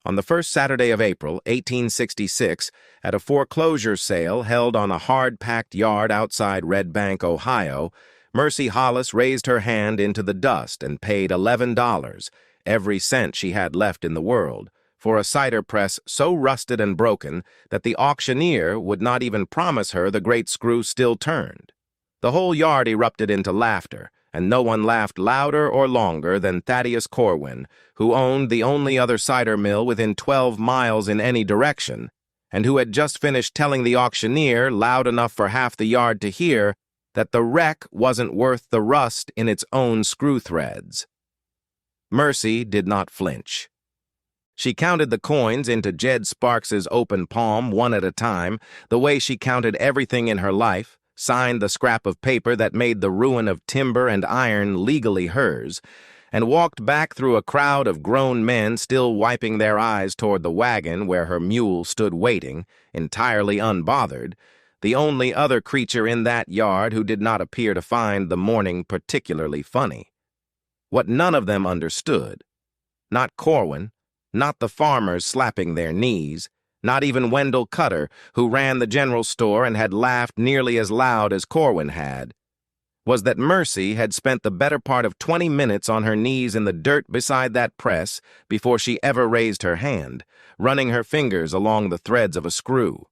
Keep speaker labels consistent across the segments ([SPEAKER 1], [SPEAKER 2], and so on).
[SPEAKER 1] On the first Saturday of April, 1866, at a foreclosure sale held on a hard-packed yard outside Redbank, Ohio, Mercy Hollis raised her hand into the dust and paid $11, every cent she had left in the world, for a cider press so rusted and broken that the auctioneer would not even promise her the great screw still turned. The whole yard erupted into laughter, and no one laughed louder or longer than Thaddeus Corwin, who owned the only other cider mill within 12 miles in any direction, and who had just finished telling the auctioneer, loud enough for half the yard to hear, that the wreck wasn't worth the rust in its own screw threads. Mercy did not flinch. She counted the coins into Jed Sparks's open palm one at a time, the way she counted everything in her life, signed the scrap of paper that made the ruin of timber and iron legally hers, and walked back through a crowd of grown men still wiping their eyes toward the wagon where her mule stood waiting, entirely unbothered, the only other creature in that yard who did not appear to find the morning particularly funny. What none of them understood, not Corwin, not the farmers slapping their knees, not even Wendell Cutter, who ran the general store and had laughed nearly as loud as Corwin had, was that Mercy had spent the better part of 20 minutes on her knees in the dirt beside that press before she ever raised her hand, running her fingers along the threads of a screw.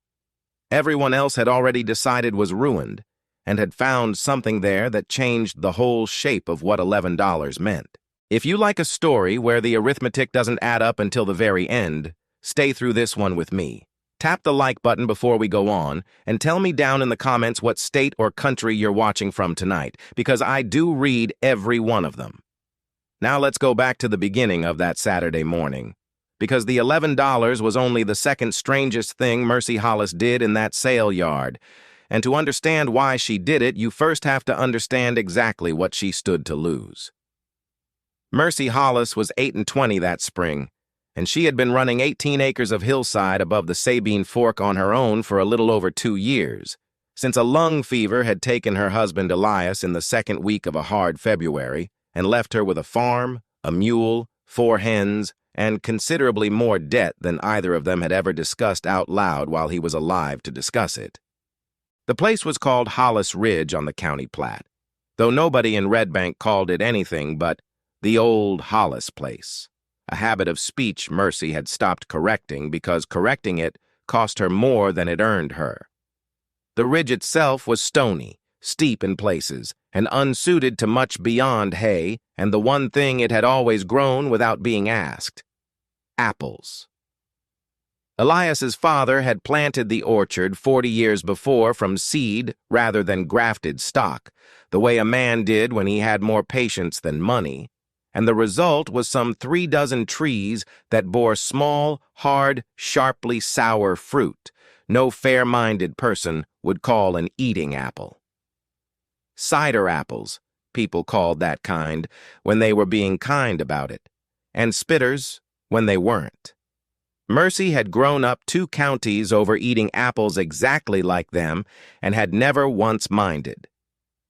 [SPEAKER 1] Everyone else had already decided was ruined, and had found something there that changed the whole shape of what $11 meant. If you like a story where the arithmetic doesn't add up until the very end, stay through this one with me. Tap the like button before we go on, and tell me down in the comments what state or country you're watching from tonight, because I do read every one of them. Now let's go back to the beginning of that Saturday morning, because the $11 was only the second strangest thing Mercy Hollis did in that sale yard, and to understand why she did it, you first have to understand exactly what she stood to lose. Mercy Hollis was 8-20 that spring, and she had been running 18 acres of hillside above the Sabine Fork on her own for a little over 2 years, since a lung fever had taken her husband Elias in the second week of a hard February and left her with a farm, a mule, 4 hens, and considerably more debt than either of them had ever discussed out loud while he was alive to discuss it. The place was called Hollis Ridge on the county plat, though nobody in Redbank called it anything but the old Hollis place, a habit of speech Mercy had stopped correcting because correcting it cost her more than it earned her. The ridge itself was stony, steep in places, and unsuited to much beyond hay, and the one thing it had always grown without being asked: apples. Elias's father had planted the orchard 40 years before from seed rather than grafted stock, the way a man did when he had more patience than money, and the result was some 3 dozen trees that bore small, hard, sharply sour fruit no fair-minded person would call an eating apple. Cider apples, people called that kind when they were being kind about it, and spitters when they weren't. Mercy had grown up 2 counties over eating apples exactly like them and had never once minded.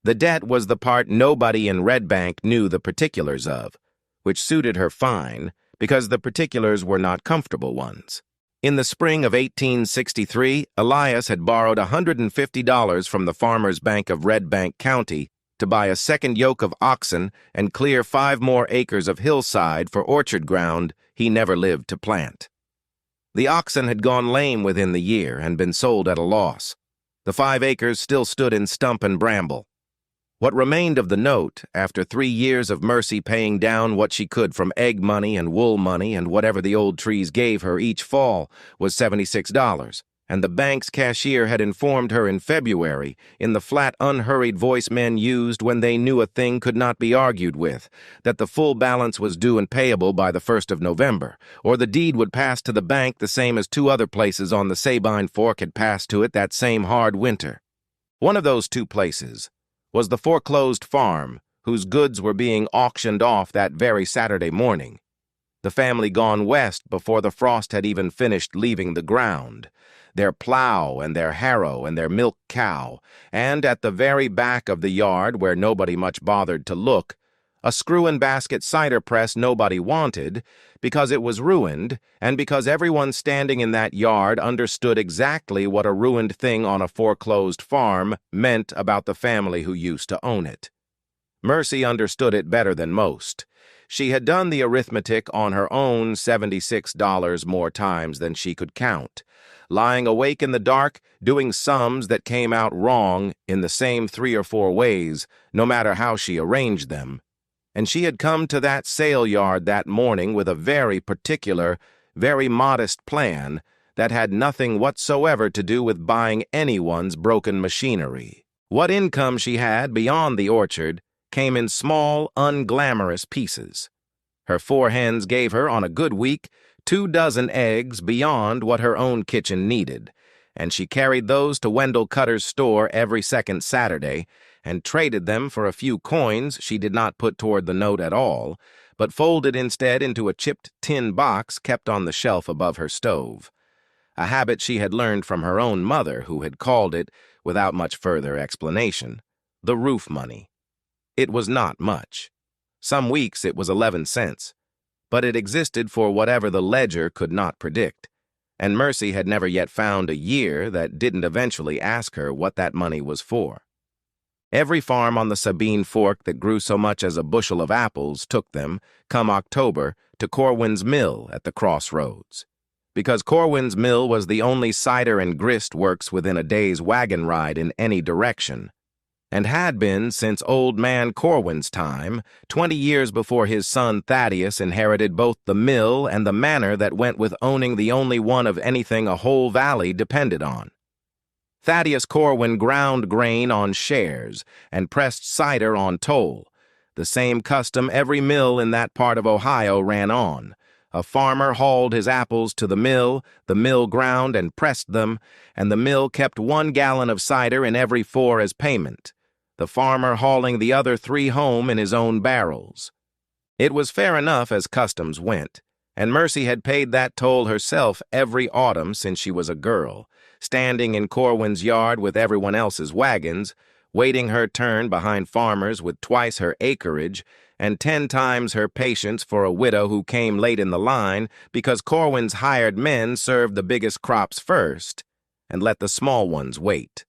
[SPEAKER 1] The debt was the part nobody in Redbank knew the particulars of, which suited her fine because the particulars were not comfortable ones. In the spring of 1863, Elias had borrowed $150 from the Farmers' Bank of Redbank County to buy a second yoke of oxen and clear 5 more acres of hillside for orchard ground he never lived to plant. The oxen had gone lame within the year and been sold at a loss. The 5 acres still stood in stump and bramble. What remained of the note, after 3 years of Mercy paying down what she could from egg money and wool money and whatever the old trees gave her each fall, was $76, and the bank's cashier had informed her in February, in the flat, unhurried voice men used when they knew a thing could not be argued with, that the full balance was due and payable by the 1st of November, or the deed would pass to the bank the same as 2 other places on the Sabine Fork had passed to it that same hard winter. One of those 2 places was the foreclosed farm, whose goods were being auctioned off that very Saturday morning, the family gone west before the frost had even finished leaving the ground, their plow and their harrow and their milk cow, and at the very back of the yard where nobody much bothered to look, A screw-and-basket cider press nobody wanted because it was ruined and because everyone standing in that yard understood exactly what a ruined thing on a foreclosed farm meant about the family who used to own it. Mercy understood it better than most. She had done the arithmetic on her own $76 more times than she could count, lying awake in the dark, doing sums that came out wrong in the same 3 or 4 ways, no matter how she arranged them. And she had come to that sale yard that morning with a very particular, very modest plan that had nothing whatsoever to do with buying anyone's broken machinery. What income she had beyond the orchard came in small, unglamorous pieces. Her 4 hens gave her, on a good week, 2 dozen eggs beyond what her own kitchen needed, and she carried those to Wendell Cutter's store every second Saturday and traded them for a few coins she did not put toward the note at all, but folded instead into a chipped tin box kept on the shelf above her stove, a habit she had learned from her own mother, who had called it, without much further explanation, the roof money. It was not much. Some weeks it was 11 cents, but it existed for whatever the ledger could not predict, and Mercy had never yet found a year that didn't eventually ask her what that money was for. Every farm on the Sabine Fork that grew so much as a bushel of apples took them, come October, to Corwin's mill at the crossroads, because Corwin's mill was the only cider and grist works within a day's wagon ride in any direction, and had been since old man Corwin's time, 20 years before his son Thaddeus inherited both the mill and the manor that went with owning the only one of anything a whole valley depended on. Thaddeus Corwin ground grain on shares and pressed cider on toll, the same custom every mill in that part of Ohio ran on. A farmer hauled his apples to the mill ground and pressed them, and the mill kept 1 gallon of cider in every 4 as payment, the farmer hauling the other 3 home in his own barrels. It was fair enough as customs went, and Mercy had paid that toll herself every autumn since she was a girl, standing in Corwin's yard with everyone else's wagons, waiting her turn behind farmers with twice her acreage and 10 times her patience for a widow who came late in the line because Corwin's hired men served the biggest crops first and let the small ones wait.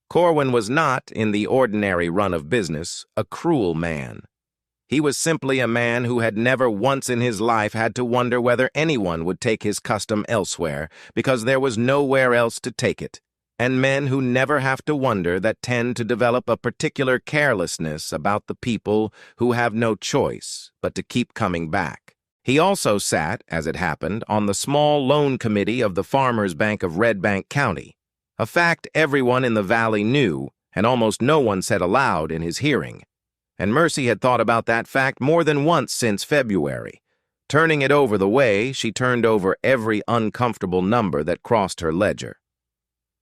[SPEAKER 1] Corwin was not, in the ordinary run of business, a cruel man. He was simply a man who had never once in his life had to wonder whether anyone would take his custom elsewhere, because there was nowhere else to take it, and men who never have to wonder that tend to develop a particular carelessness about the people who have no choice but to keep coming back. He also sat, as it happened, on the small loan committee of the Farmers' Bank of Redbank County, a fact everyone in the valley knew and almost no one said aloud in his hearing. And Mercy had thought about that fact more than once since February. Turning it over the way she turned over every uncomfortable number that crossed her ledger.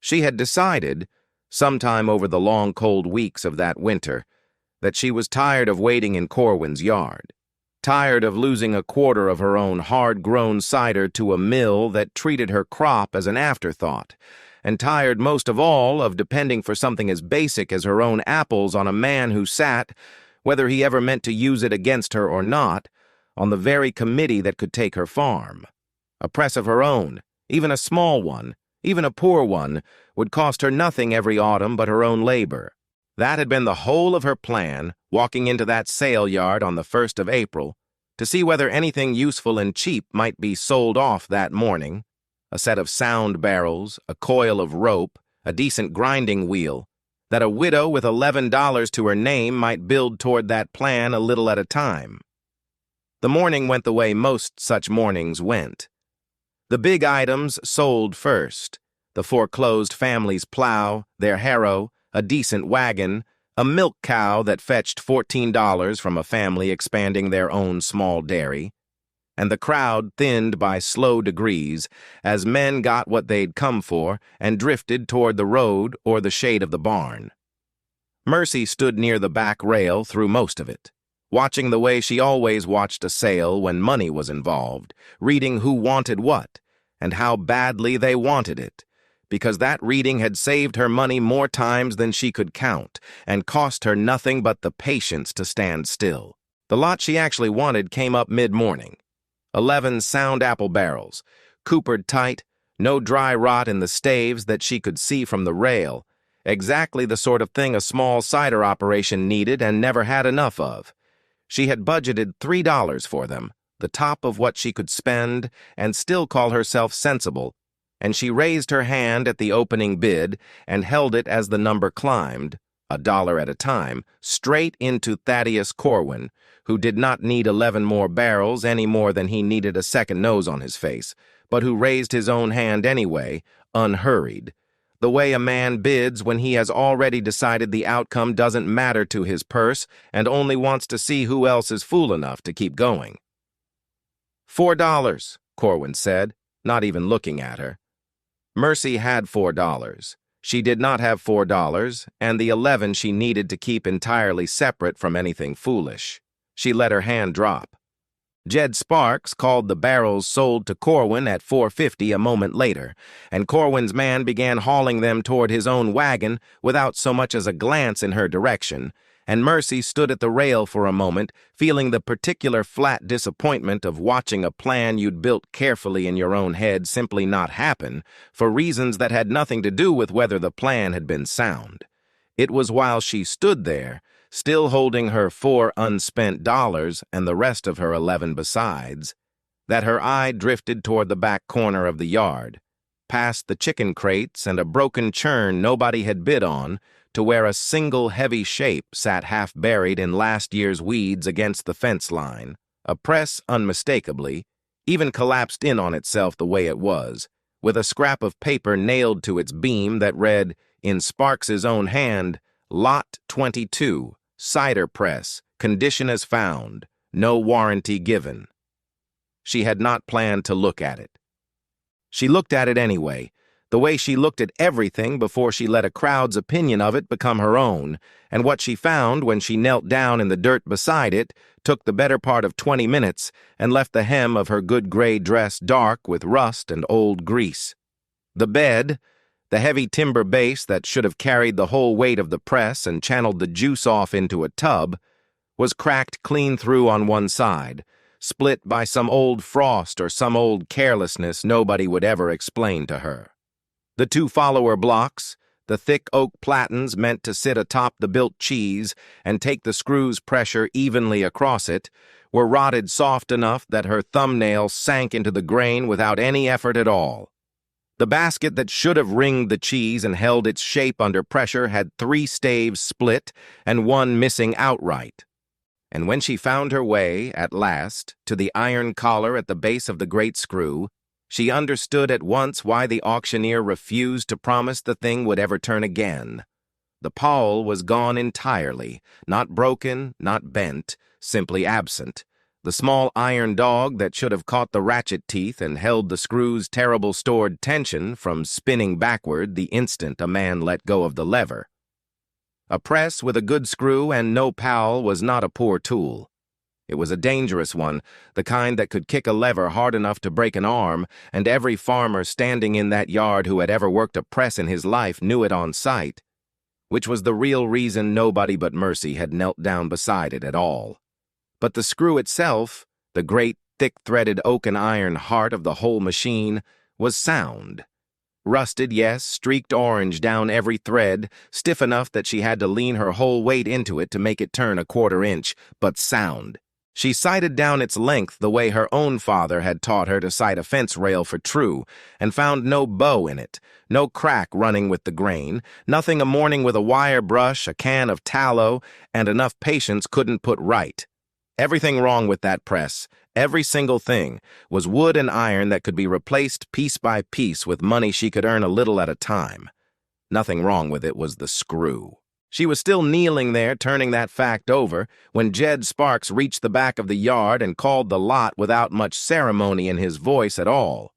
[SPEAKER 1] She had decided, sometime over the long cold weeks of that winter, that she was tired of waiting in Corwin's yard, tired of losing a quarter of her own hard-grown cider to a mill that treated her crop as an afterthought, and tired most of all of depending for something as basic as her own apples on a man who sat, whether he ever meant to use it against her or not, on the very committee that could take her farm. A press of her own, even a small one, even a poor one, would cost her nothing every autumn but her own labor. That had been the whole of her plan, walking into that sale yard on the 1st of April, to see whether anything useful and cheap might be sold off that morning. A set of sound barrels, a coil of rope, a decent grinding wheel, that a widow with $11 to her name might build toward that plan a little at a time. The morning went the way most such mornings went. The big items sold first: the foreclosed family's plow, their harrow, a decent wagon, a milk cow that fetched $14 from a family expanding their own small dairy, and the crowd thinned by slow degrees as men got what they'd come for and drifted toward the road or the shade of the barn. Mercy stood near the back rail through most of it, watching the way she always watched a sale when money was involved, reading who wanted what and how badly they wanted it, because that reading had saved her money more times than she could count and cost her nothing but the patience to stand still. The lot she actually wanted came up mid-morning. 11 sound apple barrels, coopered tight, no dry rot in the staves that she could see from the rail, exactly the sort of thing a small cider operation needed and never had enough of. She had budgeted $3 for them, the top of what she could spend and still call herself sensible, and she raised her hand at the opening bid and held it as the number climbed, $1 at a time, straight into Thaddeus Corwin, who did not need 11 more barrels any more than he needed a second nose on his face, but who raised his own hand anyway, unhurried. The way a man bids when he has already decided the outcome doesn't matter to his purse and only wants to see who else is fool enough to keep going. $4, Corwin said, not even looking at her. Mercy had $4. She did not have $4, and the 11 she needed to keep entirely separate from anything foolish. She let her hand drop. Jed Sparks called the barrels sold to Corwin at $4.50 a moment later, and Corwin's man began hauling them toward his own wagon without so much as a glance in her direction, and Mercy stood at the rail for a moment, feeling the particular flat disappointment of watching a plan you'd built carefully in your own head simply not happen, for reasons that had nothing to do with whether the plan had been sound. It was while she stood there, still holding her 4 unspent dollars and the rest of her 11 besides, that her eye drifted toward the back corner of the yard, past the chicken crates and a broken churn nobody had bid on, to where a single heavy shape sat half buried in last year's weeds against the fence line, a press unmistakably, even collapsed in on itself the way it was, with a scrap of paper nailed to its beam that read, in Sparks's own hand, Lot 22, Cider Press, condition as found, no warranty given. She had not planned to look at it. She looked at it anyway, the way she looked at everything before she let a crowd's opinion of it become her own, and what she found when she knelt down in the dirt beside it took the better part of 20 minutes and left the hem of her good gray dress dark with rust and old grease. The bed, the heavy timber base that should have carried the whole weight of the press and channeled the juice off into a tub, was cracked clean through on one side, split by some old frost or some old carelessness nobody would ever explain to her. The 2 follower blocks, the thick oak platens meant to sit atop the built cheese and take the screw's pressure evenly across it, were rotted soft enough that her thumbnail sank into the grain without any effort at all. The basket that should have ringed the cheese and held its shape under pressure had 3 staves split and 1 missing outright. And when she found her way, at last, to the iron collar at the base of the great screw, she understood at once why the auctioneer refused to promise the thing would ever turn again. The pawl was gone entirely, not broken, not bent, simply absent. The small iron dog that should have caught the ratchet teeth and held the screw's terrible stored tension from spinning backward the instant a man let go of the lever. A press with a good screw and no pal was not a poor tool. It was a dangerous one, the kind that could kick a lever hard enough to break an arm, and every farmer standing in that yard who had ever worked a press in his life knew it on sight, which was the real reason nobody but Mercy had knelt down beside it at all. But the screw itself, the great thick-threaded oak and iron heart of the whole machine, was sound. Rusted, yes, streaked orange down every thread, stiff enough that she had to lean her whole weight into it to make it turn a quarter inch, but sound. She sighted down its length the way her own father had taught her to sight a fence rail for true, and found no bow in it, no crack running with the grain, nothing a morning with a wire brush, a can of tallow, and enough patience couldn't put right. Everything wrong with that press, every single thing, was wood and iron that could be replaced piece by piece with money she could earn a little at a time. Nothing wrong with it was the screw. She was still kneeling there turning that fact over when Jed Sparks reached the back of the yard and called the lot without much ceremony in his voice at all.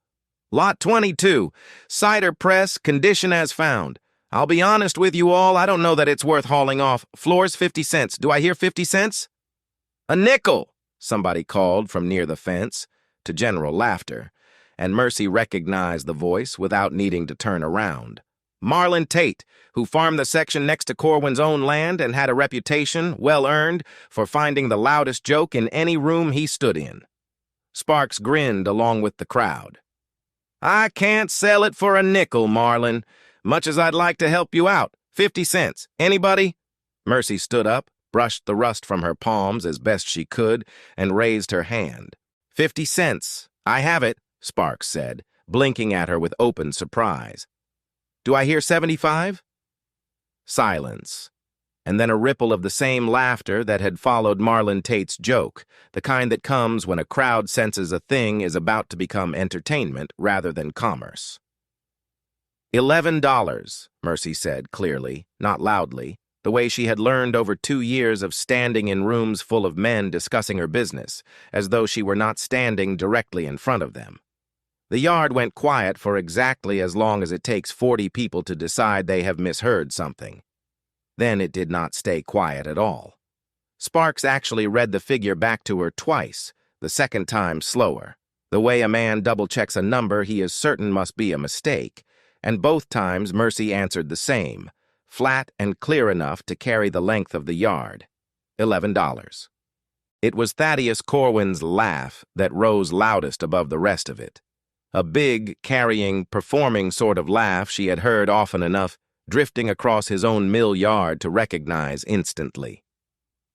[SPEAKER 1] Lot 22, cider press, condition as found. I'll be honest with you all, I don't know that it's worth hauling off. Floor's 50 cents. Do I hear 50 cents? A nickel, somebody called from near the fence, to general laughter, and Mercy recognized the voice without needing to turn around. Marlon Tate, who farmed the section next to Corwin's own land and had a reputation, well-earned, for finding the loudest joke in any room he stood in. Sparks grinned along with the crowd. "I can't sell it for a nickel, Marlon. Much as I'd like to help you out. 50 cents. Anybody?" Mercy stood up, brushed the rust from her palms as best she could, and raised her hand. 50 cents. I have it, Sparks said, blinking at her with open surprise. "Do I hear 75? Silence, and then a ripple of the same laughter that had followed Marlon Tate's joke, the kind that comes when a crowd senses a thing is about to become entertainment rather than commerce. $11, Mercy said clearly, not loudly, the way she had learned over 2 years of standing in rooms full of men discussing her business, as though she were not standing directly in front of them. The yard went quiet for exactly as long as it takes 40 people to decide they have misheard something. Then it did not stay quiet at all. Sparks actually read the figure back to her twice, the second time slower. The way a man double-checks a number he is certain must be a mistake, and both times Mercy answered the same, flat and clear enough to carry the length of the yard. $11. It was Thaddeus Corwin's laugh that rose loudest above the rest of it. A big, carrying, performing sort of laugh she had heard often enough, drifting across his own mill yard to recognize instantly.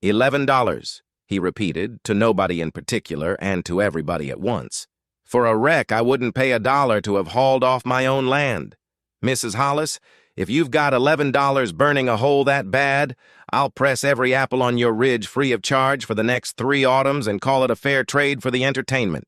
[SPEAKER 1] $11, he repeated, to nobody in particular and to everybody at once. For a wreck, I wouldn't pay $1 to have hauled off my own land. Mrs. Hollis, if you've got $11 burning a hole that bad, I'll press every apple on your ridge free of charge for the next 3 autumns and call it a fair trade for the entertainment.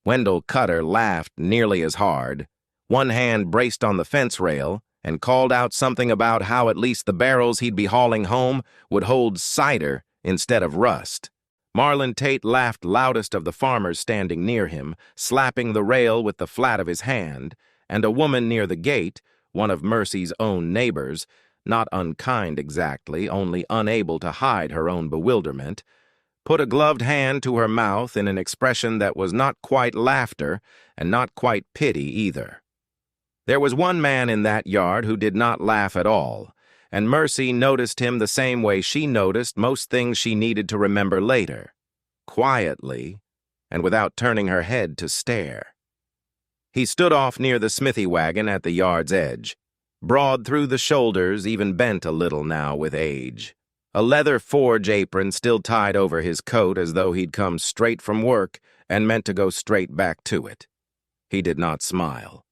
[SPEAKER 1] Wendell Cutter laughed nearly as hard, one hand braced on the fence rail, and called out something about how at least the barrels he'd be hauling home would hold cider instead of rust. Marlon Tate laughed loudest of the farmers standing near him, slapping the rail with the flat of his hand, and a woman near the gate, one of Mercy's own neighbors, not unkind exactly, only unable to hide her own bewilderment, put a gloved hand to her mouth in an expression that was not quite laughter and not quite pity either. There was one man in that yard who did not laugh at all, and Mercy noticed him the same way she noticed most things she needed to remember later, quietly and without turning her head to stare. He stood off near the smithy wagon at the yard's edge, broad through the shoulders, even bent a little now with age. A leather forge apron still tied over his coat as though he'd come straight from work and meant to go straight back to it. He did not smile.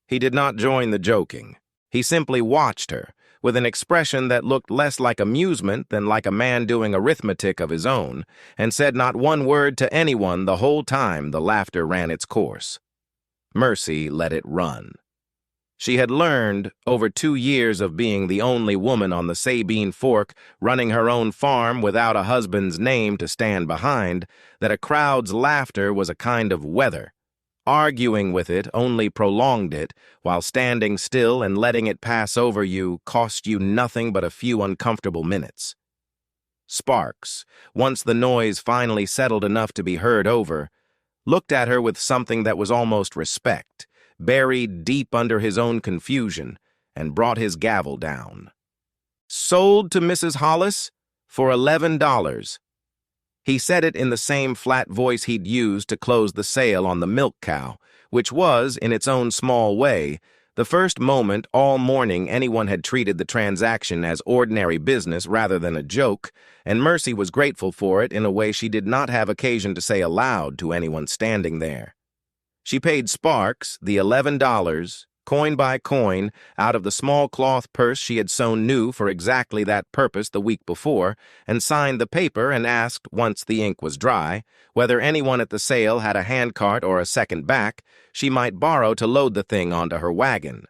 [SPEAKER 1] He did not join the joking. He simply watched her, with an expression that looked less like amusement than like a man doing arithmetic of his own, and said not one word to anyone the whole time the laughter ran its course. Mercy let it run. She had learned, over 2 years of being the only woman on the Sabine Fork running her own farm without a husband's name to stand behind, that a crowd's laughter was a kind of weather. Arguing with it only prolonged it, while standing still and letting it pass over you cost you nothing but a few uncomfortable minutes. Sparks, once the noise finally settled enough to be heard over, looked at her with something that was almost respect, buried deep under his own confusion, and brought his gavel down. "Sold to Mrs. Hollis for $11. He said it in the same flat voice he'd used to close the sale on the milk cow, which was, in its own small way, the first moment all morning anyone had treated the transaction as ordinary business rather than a joke, and Mercy was grateful for it in a way she did not have occasion to say aloud to anyone standing there. She paid Sparks the $11, coin by coin, out of the small cloth purse she had sewn new for exactly that purpose the week before, and signed the paper and asked, once the ink was dry, whether anyone at the sale had a handcart or a second back she might borrow to load the thing onto her wagon.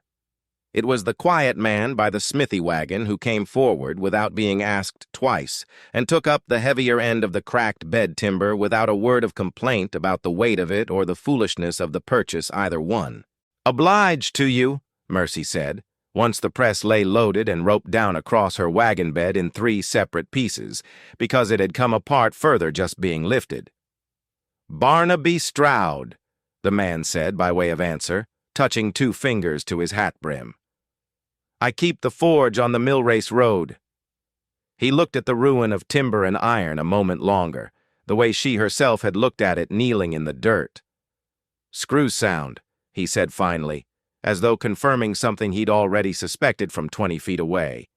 [SPEAKER 1] It was the quiet man by the smithy wagon who came forward without being asked twice, and took up the heavier end of the cracked bed timber without a word of complaint about the weight of it or the foolishness of the purchase either one. "Obliged to you," Mercy said, once the press lay loaded and roped down across her wagon bed in 3 separate pieces, because it had come apart further just being lifted. "Barnaby Stroud," the man said by way of answer, touching 2 fingers to his hat brim. I keep the forge on the mill race road." He looked at the ruin of timber and iron a moment longer, the way she herself had looked at it kneeling in the dirt. "Screw sound," he said finally, as though confirming something he'd already suspected from 20 feet away.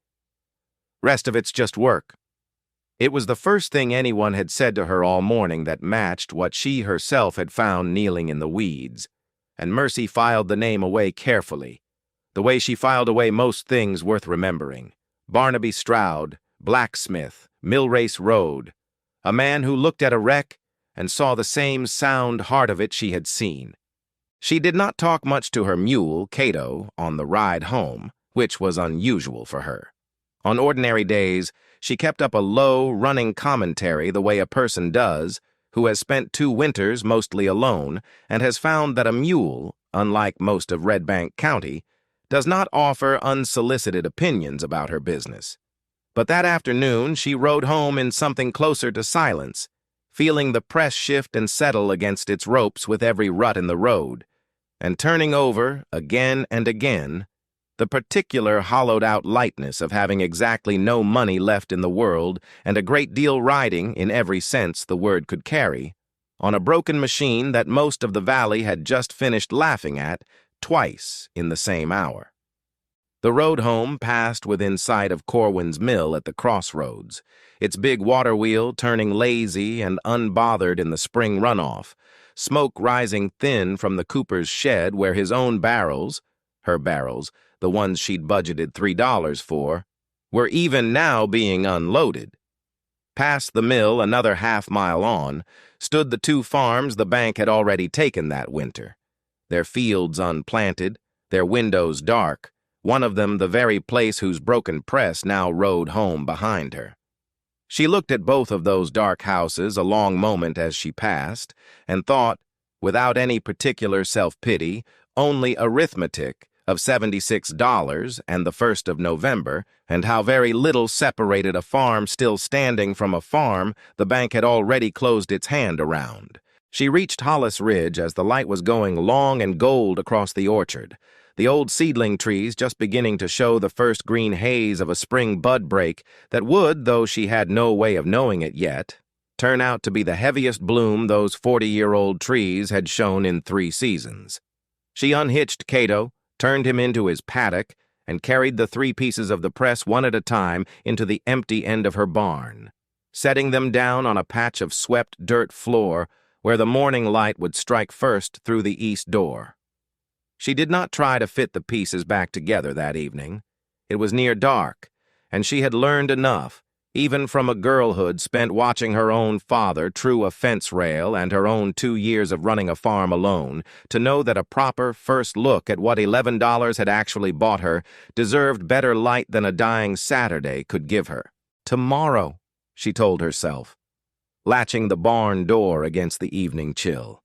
[SPEAKER 1] "Rest of it's just work." It was the first thing anyone had said to her all morning that matched what she herself had found kneeling in the weeds, and Mercy filed the name away carefully, the way she filed away most things worth remembering. Barnaby Stroud, blacksmith, Millrace Road, a man who looked at a wreck and saw the same sound heart of it she had seen. She did not talk much to her mule, Cato, on the ride home, which was unusual for her. On ordinary days, she kept up a low, running commentary the way a person does who has spent 2 winters mostly alone and has found that a mule, unlike most of Redbank County, does not offer unsolicited opinions about her business. But that afternoon, she rode home in something closer to silence, feeling the press shift and settle against its ropes with every rut in the road, and turning over, again and again, the particular hollowed-out lightness of having exactly no money left in the world and a great deal riding, in every sense the word could carry, on a broken machine that most of the valley had just finished laughing at twice in the same hour. The road home passed within sight of Corwin's mill at the crossroads, its big water wheel turning lazy and unbothered in the spring runoff, smoke rising thin from the cooper's shed where his own barrels, her barrels, the ones she'd budgeted $3 for, were even now being unloaded. Past the mill, another half-mile on, stood the 2 farms the bank had already taken that winter, their fields unplanted, their windows dark, one of them the very place whose broken press now rode home behind her. She looked at both of those dark houses a long moment as she passed, and thought, without any particular self-pity, only arithmetic, of $76 and the 1st of November, and how very little separated a farm still standing from a farm the bank had already closed its hand around. She reached Hollis Ridge as the light was going long and gold across the orchard, the old seedling trees just beginning to show the first green haze of a spring bud break that would, though she had no way of knowing it yet, turn out to be the heaviest bloom those 40-year-old trees had shown in 3 seasons. She unhitched Cato, turned him into his paddock, and carried the 3 pieces of the press one at a time into the empty end of her barn, setting them down on a patch of swept dirt floor where the morning light would strike first through the east door. She did not try to fit the pieces back together that evening. It was near dark, and she had learned enough, even from a girlhood spent watching her own father true a fence rail and her own 2 years of running a farm alone, to know that a proper first look at what $11 had actually bought her deserved better light than a dying Saturday could give her. Tomorrow, she told herself, latching the barn door against the evening chill.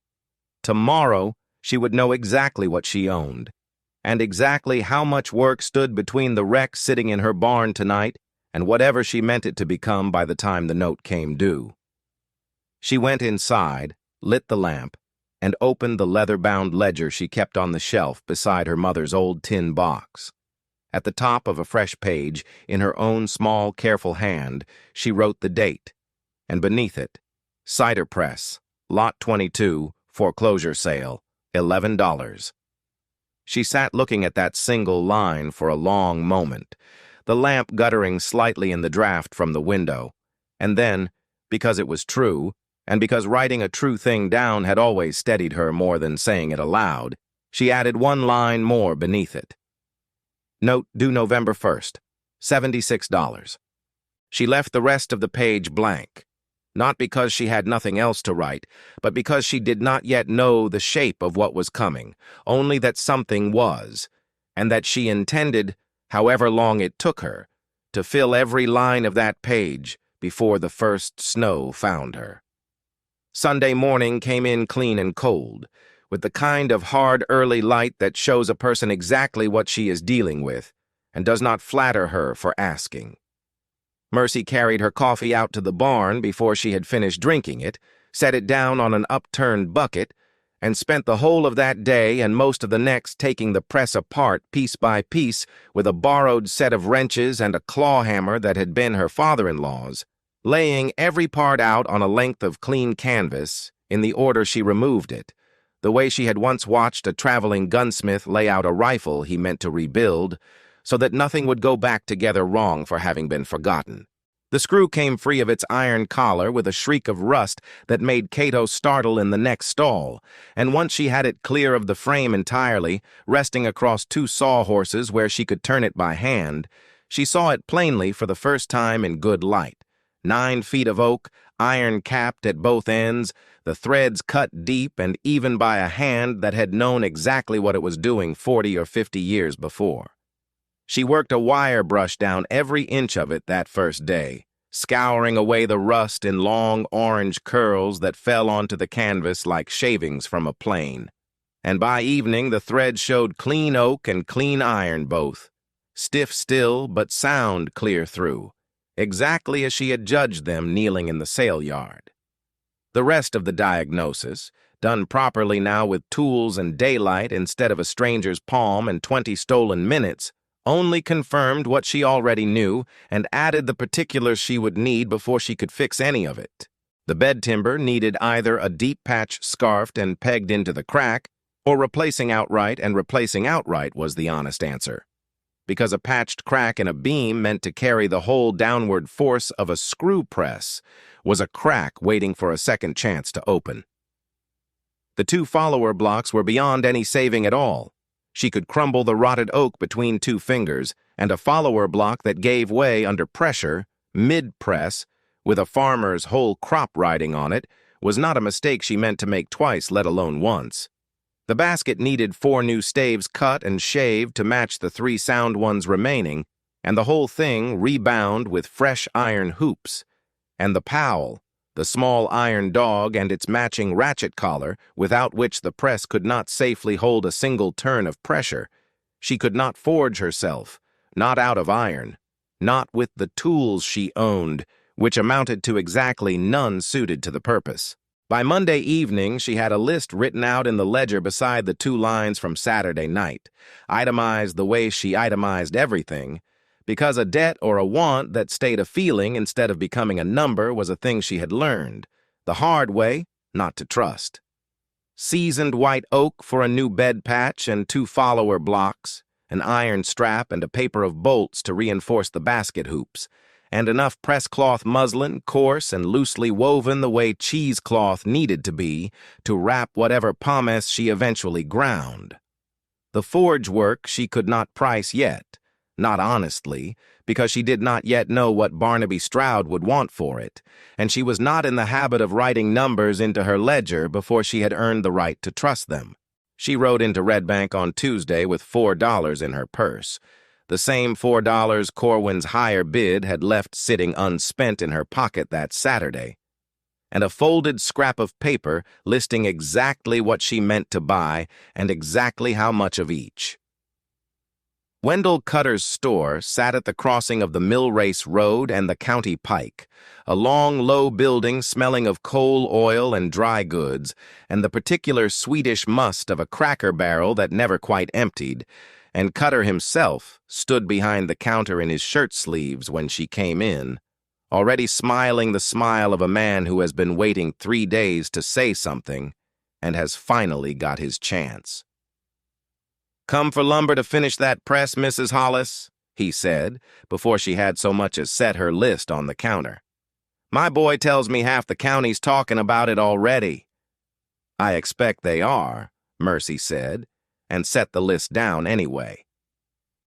[SPEAKER 1] Tomorrow, she would know exactly what she owned, and exactly how much work stood between the wreck sitting in her barn tonight and whatever she meant it to become by the time the note came due. She went inside, lit the lamp, and opened the leather-bound ledger she kept on the shelf beside her mother's old tin box. At the top of a fresh page, in her own small, careful hand, she wrote the date, and beneath it, Cider Press, Lot 22, foreclosure sale, $11. She sat looking at that single line for a long moment, the lamp guttering slightly in the draft from the window, and then, because it was true, and because writing a true thing down had always steadied her more than saying it aloud, she added 1 line more beneath it. Note due November 1st, $76. She left the rest of the page blank, not because she had nothing else to write, but because she did not yet know the shape of what was coming, only that something was, and that she intended, however long it took her, to fill every line of that page before the first snow found her. Sunday morning came in clean and cold, with the kind of hard early light that shows a person exactly what she is dealing with, and does not flatter her for asking. Mercy carried her coffee out to the barn before she had finished drinking it, set it down on an upturned bucket, and spent the whole of that day and most of the next taking the press apart piece by piece with a borrowed set of wrenches and a claw hammer that had been her father-in-law's, laying every part out on a length of clean canvas in the order she removed it, the way she had once watched a traveling gunsmith lay out a rifle he meant to rebuild, so that nothing would go back together wrong for having been forgotten. The screw came free of its iron collar with a shriek of rust that made Cato startle in the next stall, and once she had it clear of the frame entirely, resting across two sawhorses where she could turn it by hand, she saw it plainly for the first time in good light. 9 feet of oak, iron-capped at both ends, the threads cut deep and even by a hand that had known exactly what it was doing 40 or 50 years before. She worked a wire brush down every inch of it that first day, scouring away the rust in long orange curls that fell onto the canvas like shavings from a plane. And by evening the threads showed clean oak and clean iron both, stiff still but sound clear through, exactly as she had judged them kneeling in the sale yard. The rest of the diagnosis, done properly now with tools and daylight instead of a stranger's palm and 20 stolen minutes, only confirmed what she already knew and added the particulars she would need before she could fix any of it. The bed timber needed either a deep patch scarfed and pegged into the crack, or replacing outright, and replacing outright was the honest answer, because a patched crack in a beam meant to carry the whole downward force of a screw press was a crack waiting for a second chance to open. The 2 follower blocks were beyond any saving at all. She could crumble the rotted oak between 2 fingers, and a follower block that gave way under pressure, mid-press, with a farmer's whole crop riding on it, was not a mistake she meant to make twice, let alone once. The basket needed 4 new staves cut and shaved to match the 3 sound ones remaining, and the whole thing rebound with fresh iron hoops. And the Powell, the small iron dog and its matching ratchet collar, without which the press could not safely hold a single turn of pressure. She could not forge herself, not out of iron, not with the tools she owned, which amounted to exactly none suited to the purpose. By Monday evening, she had a list written out in the ledger beside the 2 lines from Saturday night, itemized the way she itemized everything, because a debt or a want that stayed a feeling instead of becoming a number was a thing she had learned, the hard way, not to trust. Seasoned white oak for a new bed patch and 2 follower blocks, an iron strap and a paper of bolts to reinforce the basket hoops, and enough press-cloth muslin, coarse and loosely woven the way cheesecloth needed to be, to wrap whatever pomace she eventually ground. The forge work she could not price yet, not honestly, because she did not yet know what Barnaby Stroud would want for it, and she was not in the habit of writing numbers into her ledger before she had earned the right to trust them. She rode into Redbank on Tuesday with $4 in her purse, the same $4 Corwin's higher bid had left sitting unspent in her pocket that Saturday, and a folded scrap of paper listing exactly what she meant to buy and exactly how much of each. Wendell Cutter's store sat at the crossing of the Mill Race Road and the County Pike, a long, low building smelling of coal oil and dry goods, and the particular Swedish must of a cracker barrel that never quite emptied, and Cutter himself stood behind the counter in his shirt sleeves when she came in, already smiling the smile of a man who has been waiting 3 days to say something and has finally got his chance. "Come for lumber to finish that press, Mrs. Hollis?" he said, before she had so much as set her list on the counter. "My boy tells me half the county's talking about it already." "I expect they are," Mercy said, and set the list down anyway.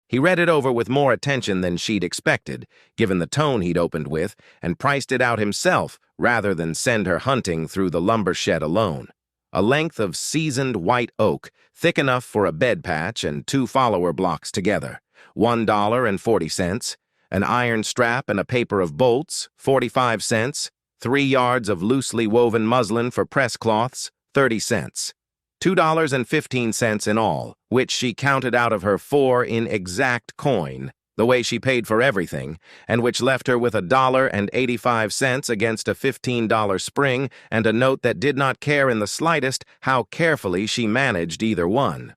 [SPEAKER 1] He read it over with more attention than she'd expected, given the tone he'd opened with, and priced it out himself rather than send her hunting through the lumber shed alone. A length of seasoned white oak, thick enough for a bed patch and 2 follower blocks together, $1.40, an iron strap and a paper of bolts, 45 cents, 3 yards of loosely woven muslin for press cloths, 30 cents, $2.15 in all, which she counted out of her 4 in exact coin, the way she paid for everything, and which left her with $1.85 against a $15 spring and a note that did not care in the slightest how carefully she managed either one.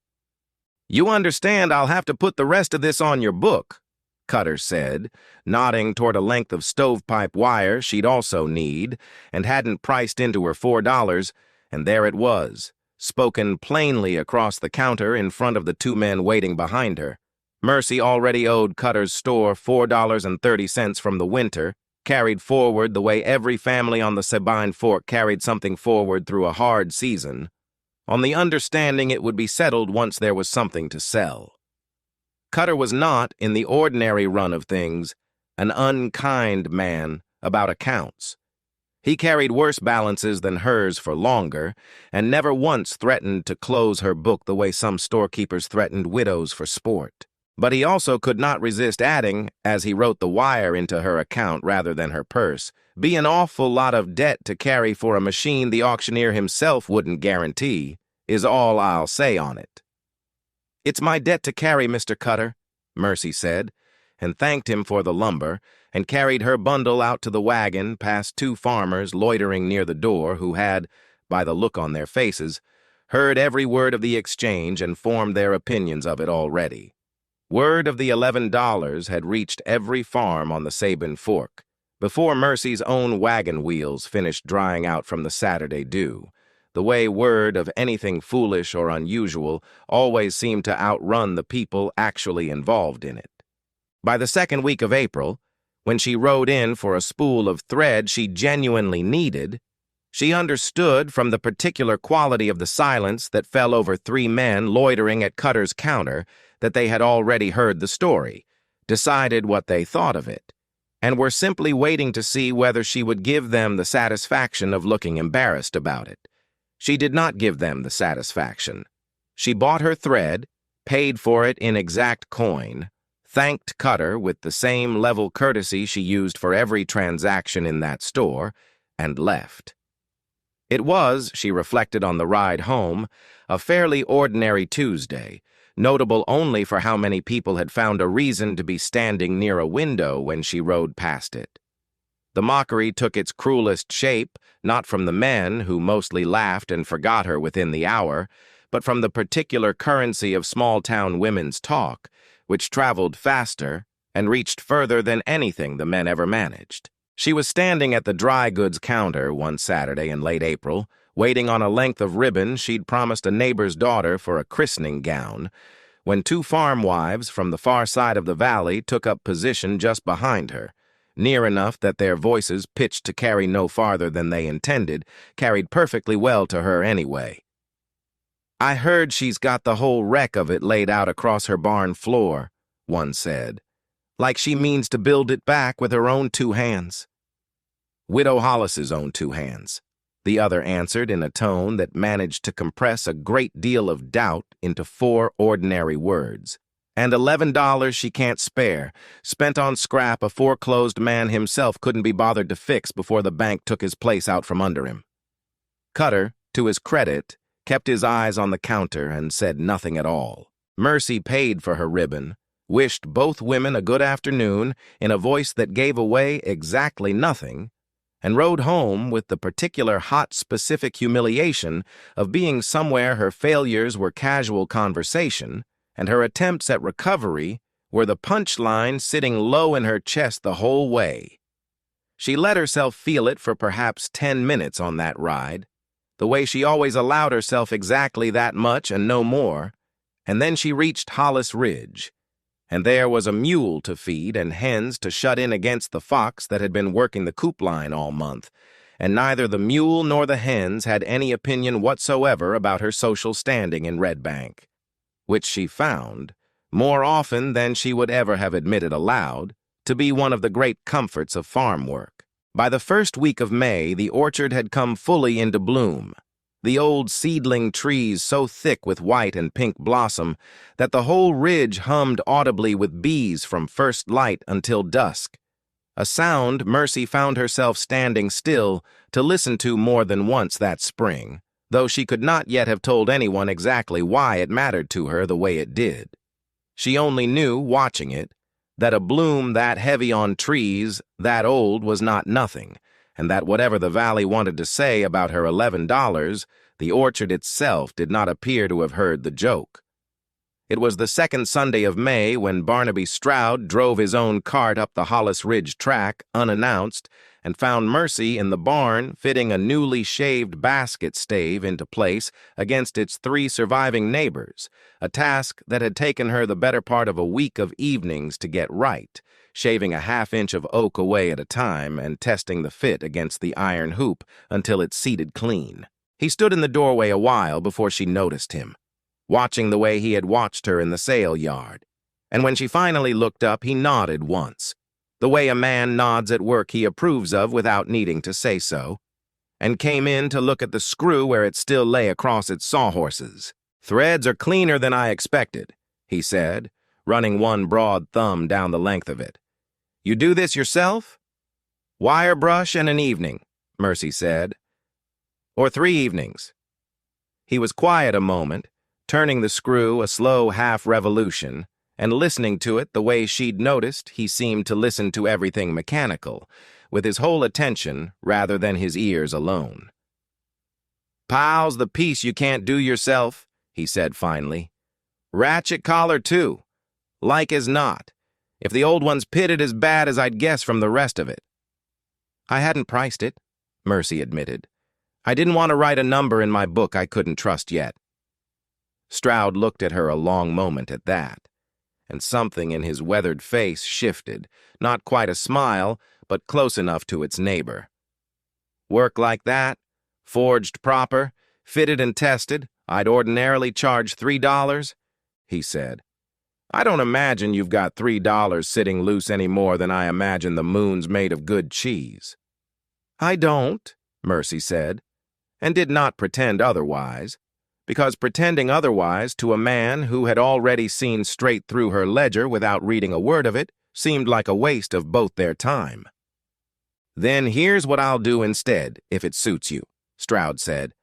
[SPEAKER 1] "You understand I'll have to put the rest of this on your book," Cutter said, nodding toward a length of stovepipe wire she'd also need and hadn't priced into her $4, and there it was, spoken plainly across the counter in front of the two men waiting behind her. Mercy already owed Cutter's store $4.30 from the winter, carried forward the way every family on the Sabine Fork carried something forward through a hard season, on the understanding it would be settled once there was something to sell. Cutter was not, in the ordinary run of things, an unkind man about accounts. He carried worse balances than hers for longer, and never once threatened to close her book the way some storekeepers threatened widows for sport. But he also could not resist adding, as he wrote the wire into her account rather than her purse, "Be an awful lot of debt to carry for a machine the auctioneer himself wouldn't guarantee, is all I'll say on it." "It's my debt to carry, Mr. Cutter," Mercy said, and thanked him for the lumber, and carried her bundle out to the wagon past two farmers loitering near the door who had, by the look on their faces, heard every word of the exchange and formed their opinions of it already. Word of the $11 had reached every farm on the Sabine Fork, before Mercy's own wagon wheels finished drying out from the Saturday dew, the way word of anything foolish or unusual always seemed to outrun the people actually involved in it. By the second week of April, when she rode in for a spool of thread she genuinely needed, she understood from the particular quality of the silence that fell over three men loitering at Cutter's counter that they had already heard the story, decided what they thought of it, and were simply waiting to see whether she would give them the satisfaction of looking embarrassed about it. She did not give them the satisfaction. She bought her thread, paid for it in exact coin, thanked Cutter with the same level courtesy she used for every transaction in that store, and left. It was, she reflected on the ride home, a fairly ordinary Tuesday, notable only for how many people had found a reason to be standing near a window when she rode past it. The mockery took its cruelest shape, not from the men, who mostly laughed and forgot her within the hour, but from the particular currency of small-town women's talk, which traveled faster and reached further than anything the men ever managed. She was standing at the dry goods counter one Saturday in late April, waiting on a length of ribbon she'd promised a neighbor's daughter for a christening gown, when two farm wives from the far side of the valley took up position just behind her, near enough that their voices, pitched to carry no farther than they intended, carried perfectly well to her anyway. "I heard she's got the whole wreck of it laid out across her barn floor," one said, "like she means to build it back with her own two hands." "Widow Hollis's own two hands," the other answered in a tone that managed to compress a great deal of doubt into 4 ordinary words. "And $11 she can't spare, spent on scrap a foreclosed man himself couldn't be bothered to fix before the bank took his place out from under him." Cutter, to his credit, kept his eyes on the counter and said nothing at all. Mercy paid for her ribbon, wished both women a good afternoon in a voice that gave away exactly nothing, and rode home with the particular hot specific humiliation of being somewhere her failures were casual conversation, and her attempts at recovery were the punchline sitting low in her chest the whole way. She let herself feel it for perhaps 10 minutes on that ride, the way she always allowed herself exactly that much and no more, and then she reached Hollis Ridge, and there was a mule to feed and hens to shut in against the fox that had been working the coop line all month, and neither the mule nor the hens had any opinion whatsoever about her social standing in Redbank, which she found, more often than she would ever have admitted aloud, to be one of the great comforts of farm work. By the first week of May, the orchard had come fully into bloom, the old seedling trees so thick with white and pink blossom that the whole ridge hummed audibly with bees from first light until dusk, a sound Mercy found herself standing still to listen to more than once that spring, though she could not yet have told anyone exactly why it mattered to her the way it did. She only knew, watching it, that a bloom that heavy on trees, that old, was not nothing, and that whatever the valley wanted to say about her $11, the orchard itself did not appear to have heard the joke. It was the second Sunday of May when Barnaby Stroud drove his own cart up the Hollis Ridge track unannounced and found Mercy in the barn fitting a newly shaved basket stave into place against its 3 surviving neighbors, a task that had taken her the better part of a week of evenings to get right, shaving a half-inch of oak away at a time and testing the fit against the iron hoop until it seated clean. He stood in the doorway a while before she noticed him, watching the way he had watched her in the sale yard, and when she finally looked up, he nodded once, the way a man nods at work he approves of without needing to say so, and came in to look at the screw where it still lay across its sawhorses. "Threads are cleaner than I expected," he said, running one broad thumb down the length of it. "You do this yourself?" "Wire brush and an evening," Mercy said. "Or 3 evenings." He was quiet a moment, turning the screw a slow half-revolution, and listening to it the way she'd noticed he seemed to listen to everything mechanical, with his whole attention rather than his ears alone. "Pil's the piece you can't do yourself," he said finally. "Ratchet collar, too. Like as not. If the old one's pitted as bad as I'd guess from the rest of it." "I hadn't priced it," Mercy admitted. "I didn't want to write a number in my book I couldn't trust yet." Stroud looked at her a long moment at that, and something in his weathered face shifted, not quite a smile, but close enough to its neighbor. "Work like that, forged proper, fitted and tested, I'd ordinarily charge $3, he said. "I don't imagine you've got $3 sitting loose any more than I imagine the moon's made of good cheese." "I don't," Mercy said, and did not pretend otherwise, because pretending otherwise to a man who had already seen straight through her ledger without reading a word of it seemed like a waste of both their time. "Then here's what I'll do instead, if it suits you," Stroud said.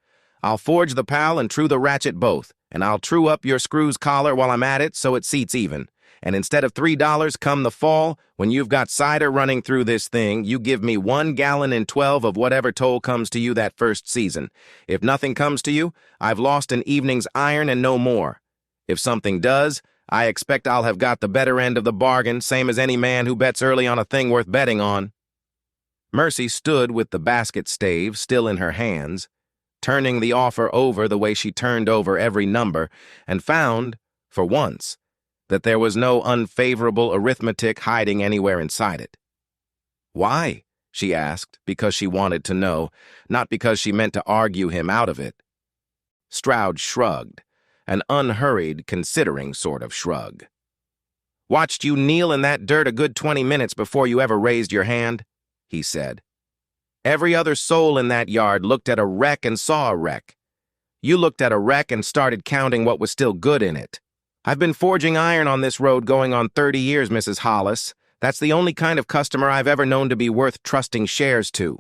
[SPEAKER 1] "I'll forge the pal and true the ratchet both, and I'll true up your screw's collar while I'm at it so it seats even. And instead of $3 come the fall, when you've got cider running through this thing, you give me 1 gallon and 12 of whatever toll comes to you that first season. If nothing comes to you, I've lost an evening's iron and no more. If something does, I expect I'll have got the better end of the bargain, same as any man who bets early on a thing worth betting on." Mercy stood with the basket stave still in her hands, turning the offer over the way she turned over every number, and found, for once, that there was no unfavorable arithmetic hiding anywhere inside it. "Why?" she asked, because she wanted to know, not because she meant to argue him out of it. Stroud shrugged, an unhurried, considering sort of shrug. "Watched you kneel in that dirt a good 20 minutes before you ever raised your hand," he said. "Every other soul in that yard looked at a wreck and saw a wreck. You looked at a wreck and started counting what was still good in it. I've been forging iron on this road going on 30 years, Mrs. Hollis. That's the only kind of customer I've ever known to be worth trusting shares to."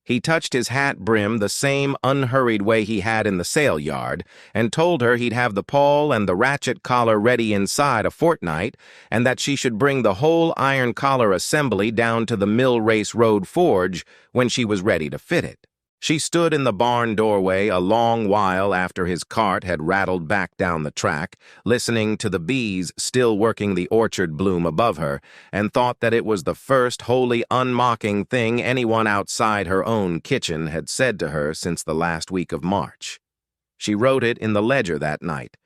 [SPEAKER 1] He touched his hat brim the same unhurried way he had in the sale yard, and told her he'd have the pawl and the ratchet collar ready inside a fortnight, and that she should bring the whole iron collar assembly down to the Mill Race Road forge when she was ready to fit it. She stood in the barn doorway a long while after his cart had rattled back down the track, listening to the bees still working the orchard bloom above her, and thought that it was the first wholly unmocking thing anyone outside her own kitchen had said to her since the last week of March. She wrote it in the ledger that night,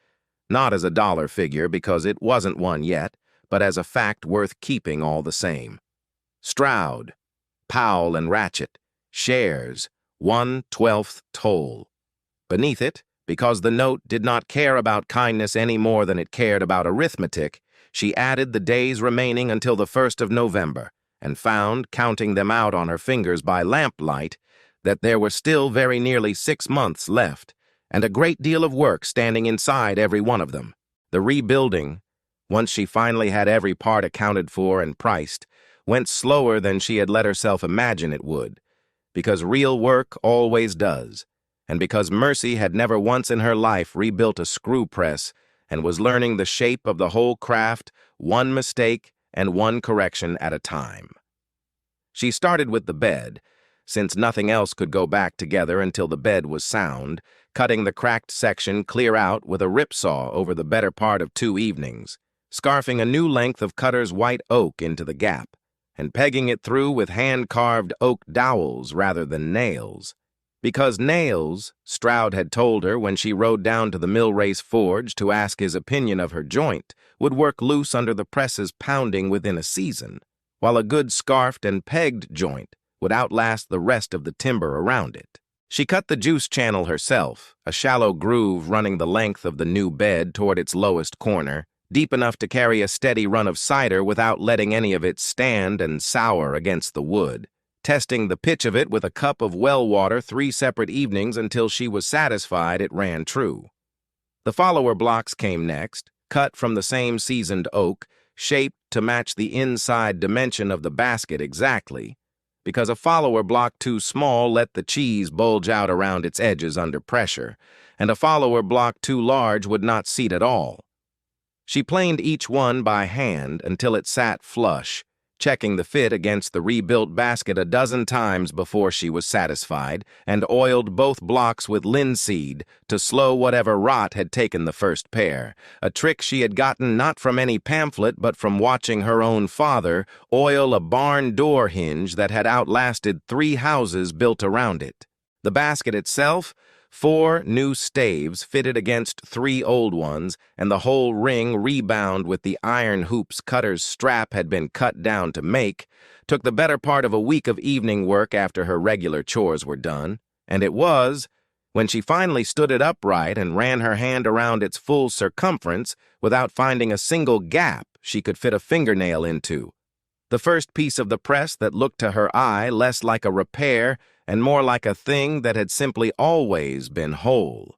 [SPEAKER 1] not as a dollar figure because it wasn't one yet, but as a fact worth keeping all the same. Stroud, Powell and Ratchet, shares, 1/12th toll. Beneath it, because the note did not care about kindness any more than it cared about arithmetic, she added the days remaining until the 1st of November, and found, counting them out on her fingers by lamplight, that there were still very nearly 6 months left, and a great deal of work standing inside every one of them. The rebuilding, once she finally had every part accounted for and priced, went slower than she had let herself imagine it would, because real work always does, and because Mercy had never once in her life rebuilt a screw press and was learning the shape of the whole craft, one mistake and one correction at a time. She started with the bed, since nothing else could go back together until the bed was sound, cutting the cracked section clear out with a ripsaw over the better part of 2 evenings, scarfing a new length of cutter's white oak into the gap, and pegging it through with hand-carved oak dowels rather than nails. Because nails, Stroud had told her when she rode down to the mill-race forge to ask his opinion of her joint, would work loose under the press's pounding within a season, while a good scarfed and pegged joint would outlast the rest of the timber around it. She cut the juice channel herself, a shallow groove running the length of the new bed toward its lowest corner, deep enough to carry a steady run of cider without letting any of it stand and sour against the wood, testing the pitch of it with a cup of well water 3 separate evenings until she was satisfied it ran true. The follower blocks came next, cut from the same seasoned oak, shaped to match the inside dimension of the basket exactly, because a follower block too small let the cheese bulge out around its edges under pressure, and a follower block too large would not seat at all. She planed each one by hand until it sat flush, checking the fit against the rebuilt basket a dozen times before she was satisfied, and oiled both blocks with linseed to slow whatever rot had taken the first pair, a trick she had gotten not from any pamphlet but from watching her own father oil a barn door hinge that had outlasted 3 houses built around it. The basket itself, 4 new staves fitted against 3 old ones, and the whole ring rebound with the iron hoops cutter's strap had been cut down to make, took the better part of a week of evening work after her regular chores were done, and it was, when she finally stood it upright and ran her hand around its full circumference without finding a single gap she could fit a fingernail into, the first piece of the press that looked to her eye less like a repair and more like a thing that had simply always been whole.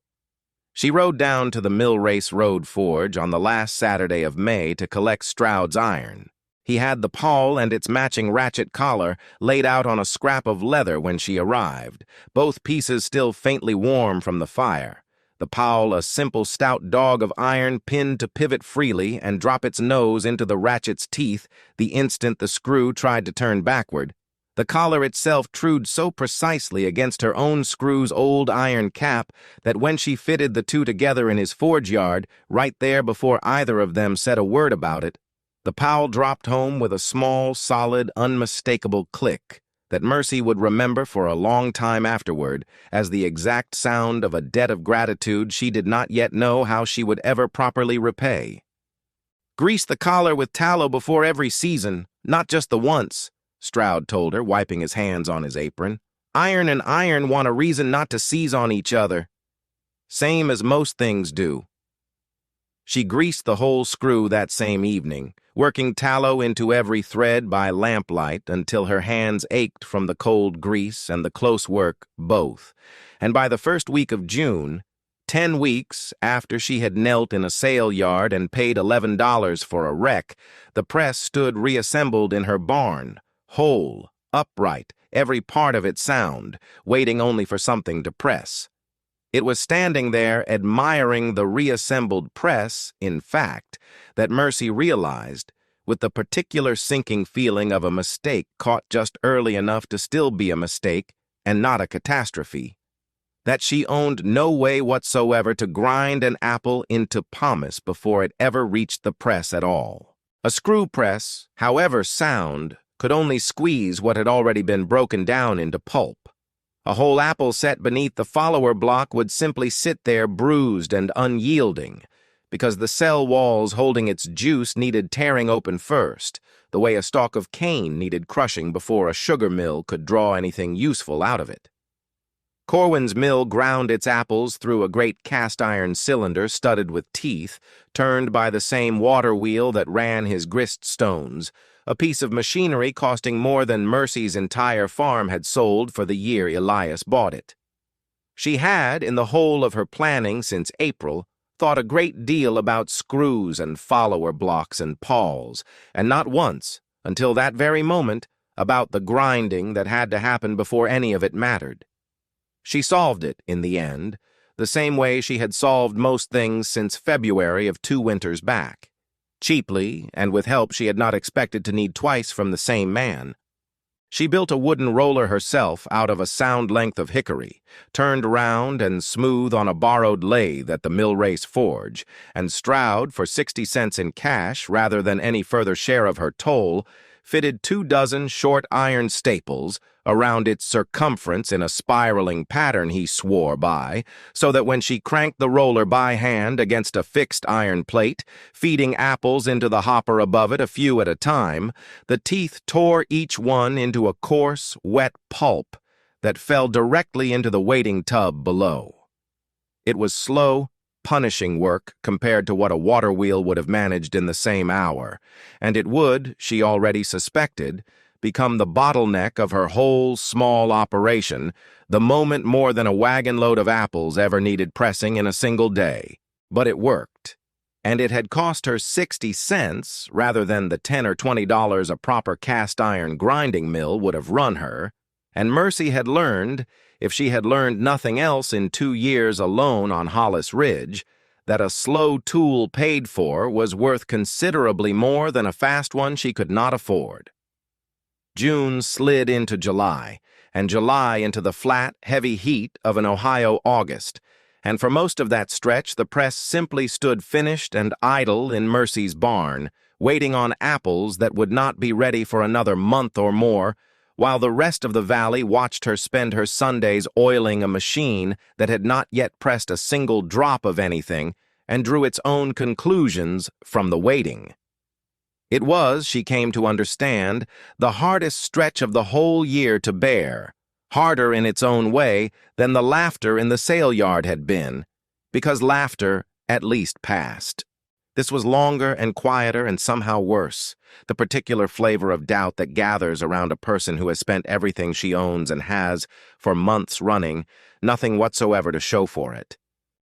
[SPEAKER 1] She rode down to the Mill Race Road forge on the last Saturday of May to collect Stroud's iron. He had the pawl and its matching ratchet collar laid out on a scrap of leather when she arrived, both pieces still faintly warm from the fire. The pawl a simple stout dog of iron pinned to pivot freely and drop its nose into the ratchet's teeth the instant the screw tried to turn backward. The collar itself trued so precisely against her own screw's old iron cap that when she fitted the two together in his forge yard, right there before either of them said a word about it, the pawl dropped home with a small, solid, unmistakable click that Mercy would remember for a long time afterward as the exact sound of a debt of gratitude she did not yet know how she would ever properly repay. "Grease the collar with tallow before every season, not just the once," Stroud told her, wiping his hands on his apron. "Iron and iron want a reason not to seize on each other. Same as most things do." She greased the whole screw that same evening, working tallow into every thread by lamplight until her hands ached from the cold grease and the close work both, and by the first week of June, 10 weeks after she had knelt in a sale yard and paid $11 for a wreck, the press stood reassembled in her barn, whole, upright, every part of it sound, waiting only for something to press. It was standing there admiring the reassembled press, in fact, that Mercy realized, with the particular sinking feeling of a mistake caught just early enough to still be a mistake and not a catastrophe, that she owned no way whatsoever to grind an apple into pomace before it ever reached the press at all. A screw press, however sound, could only squeeze what had already been broken down into pulp. A whole apple set beneath the follower block would simply sit there bruised and unyielding, because the cell walls holding its juice needed tearing open first, the way a stalk of cane needed crushing before a sugar mill could draw anything useful out of it. Corwin's mill ground its apples through a great cast-iron cylinder studded with teeth, turned by the same water wheel that ran his grist stones, a piece of machinery costing more than Mercy's entire farm had sold for the year Elias bought it. She had, in the whole of her planning since April, thought a great deal about screws and follower blocks and pawls, and not once, until that very moment, about the grinding that had to happen before any of it mattered. She solved it, in the end, the same way she had solved most things since February of 2 winters back. Cheaply, and with help she had not expected to need twice from the same man. She built a wooden roller herself out of a sound length of hickory, turned round and smooth on a borrowed lathe at the Millrace Forge, and Stroud, for 60 cents in cash rather than any further share of her toll, fitted 2 dozen short iron staples around its circumference in a spiraling pattern he swore by, so that when she cranked the roller by hand against a fixed iron plate, feeding apples into the hopper above it a few at a time, the teeth tore each one into a coarse, wet pulp that fell directly into the waiting tub below. It was slow, punishing work compared to what a water wheel would have managed in the same hour, and it would, she already suspected, become the bottleneck of her whole small operation the moment more than a wagon load of apples ever needed pressing in a single day. But it worked, and it had cost her 60 cents rather than the $10 or $20 a proper cast iron grinding mill would have run her, and Mercy had learned, if she had learned nothing else in 2 years alone on Hollis Ridge, that a slow tool paid for was worth considerably more than a fast one she could not afford. June slid into July, and July into the flat, heavy heat of an Ohio August, and for most of that stretch the press simply stood finished and idle in Mercy's barn, waiting on apples that would not be ready for another month or more, while the rest of the valley watched her spend her Sundays oiling a machine that had not yet pressed a single drop of anything and drew its own conclusions from the waiting. It was, she came to understand, the hardest stretch of the whole year to bear, harder in its own way than the laughter in the sale yard had been, because laughter at least passed. This was longer and quieter and somehow worse, the particular flavor of doubt that gathers around a person who has spent everything she owns and has, for months running, nothing whatsoever to show for it.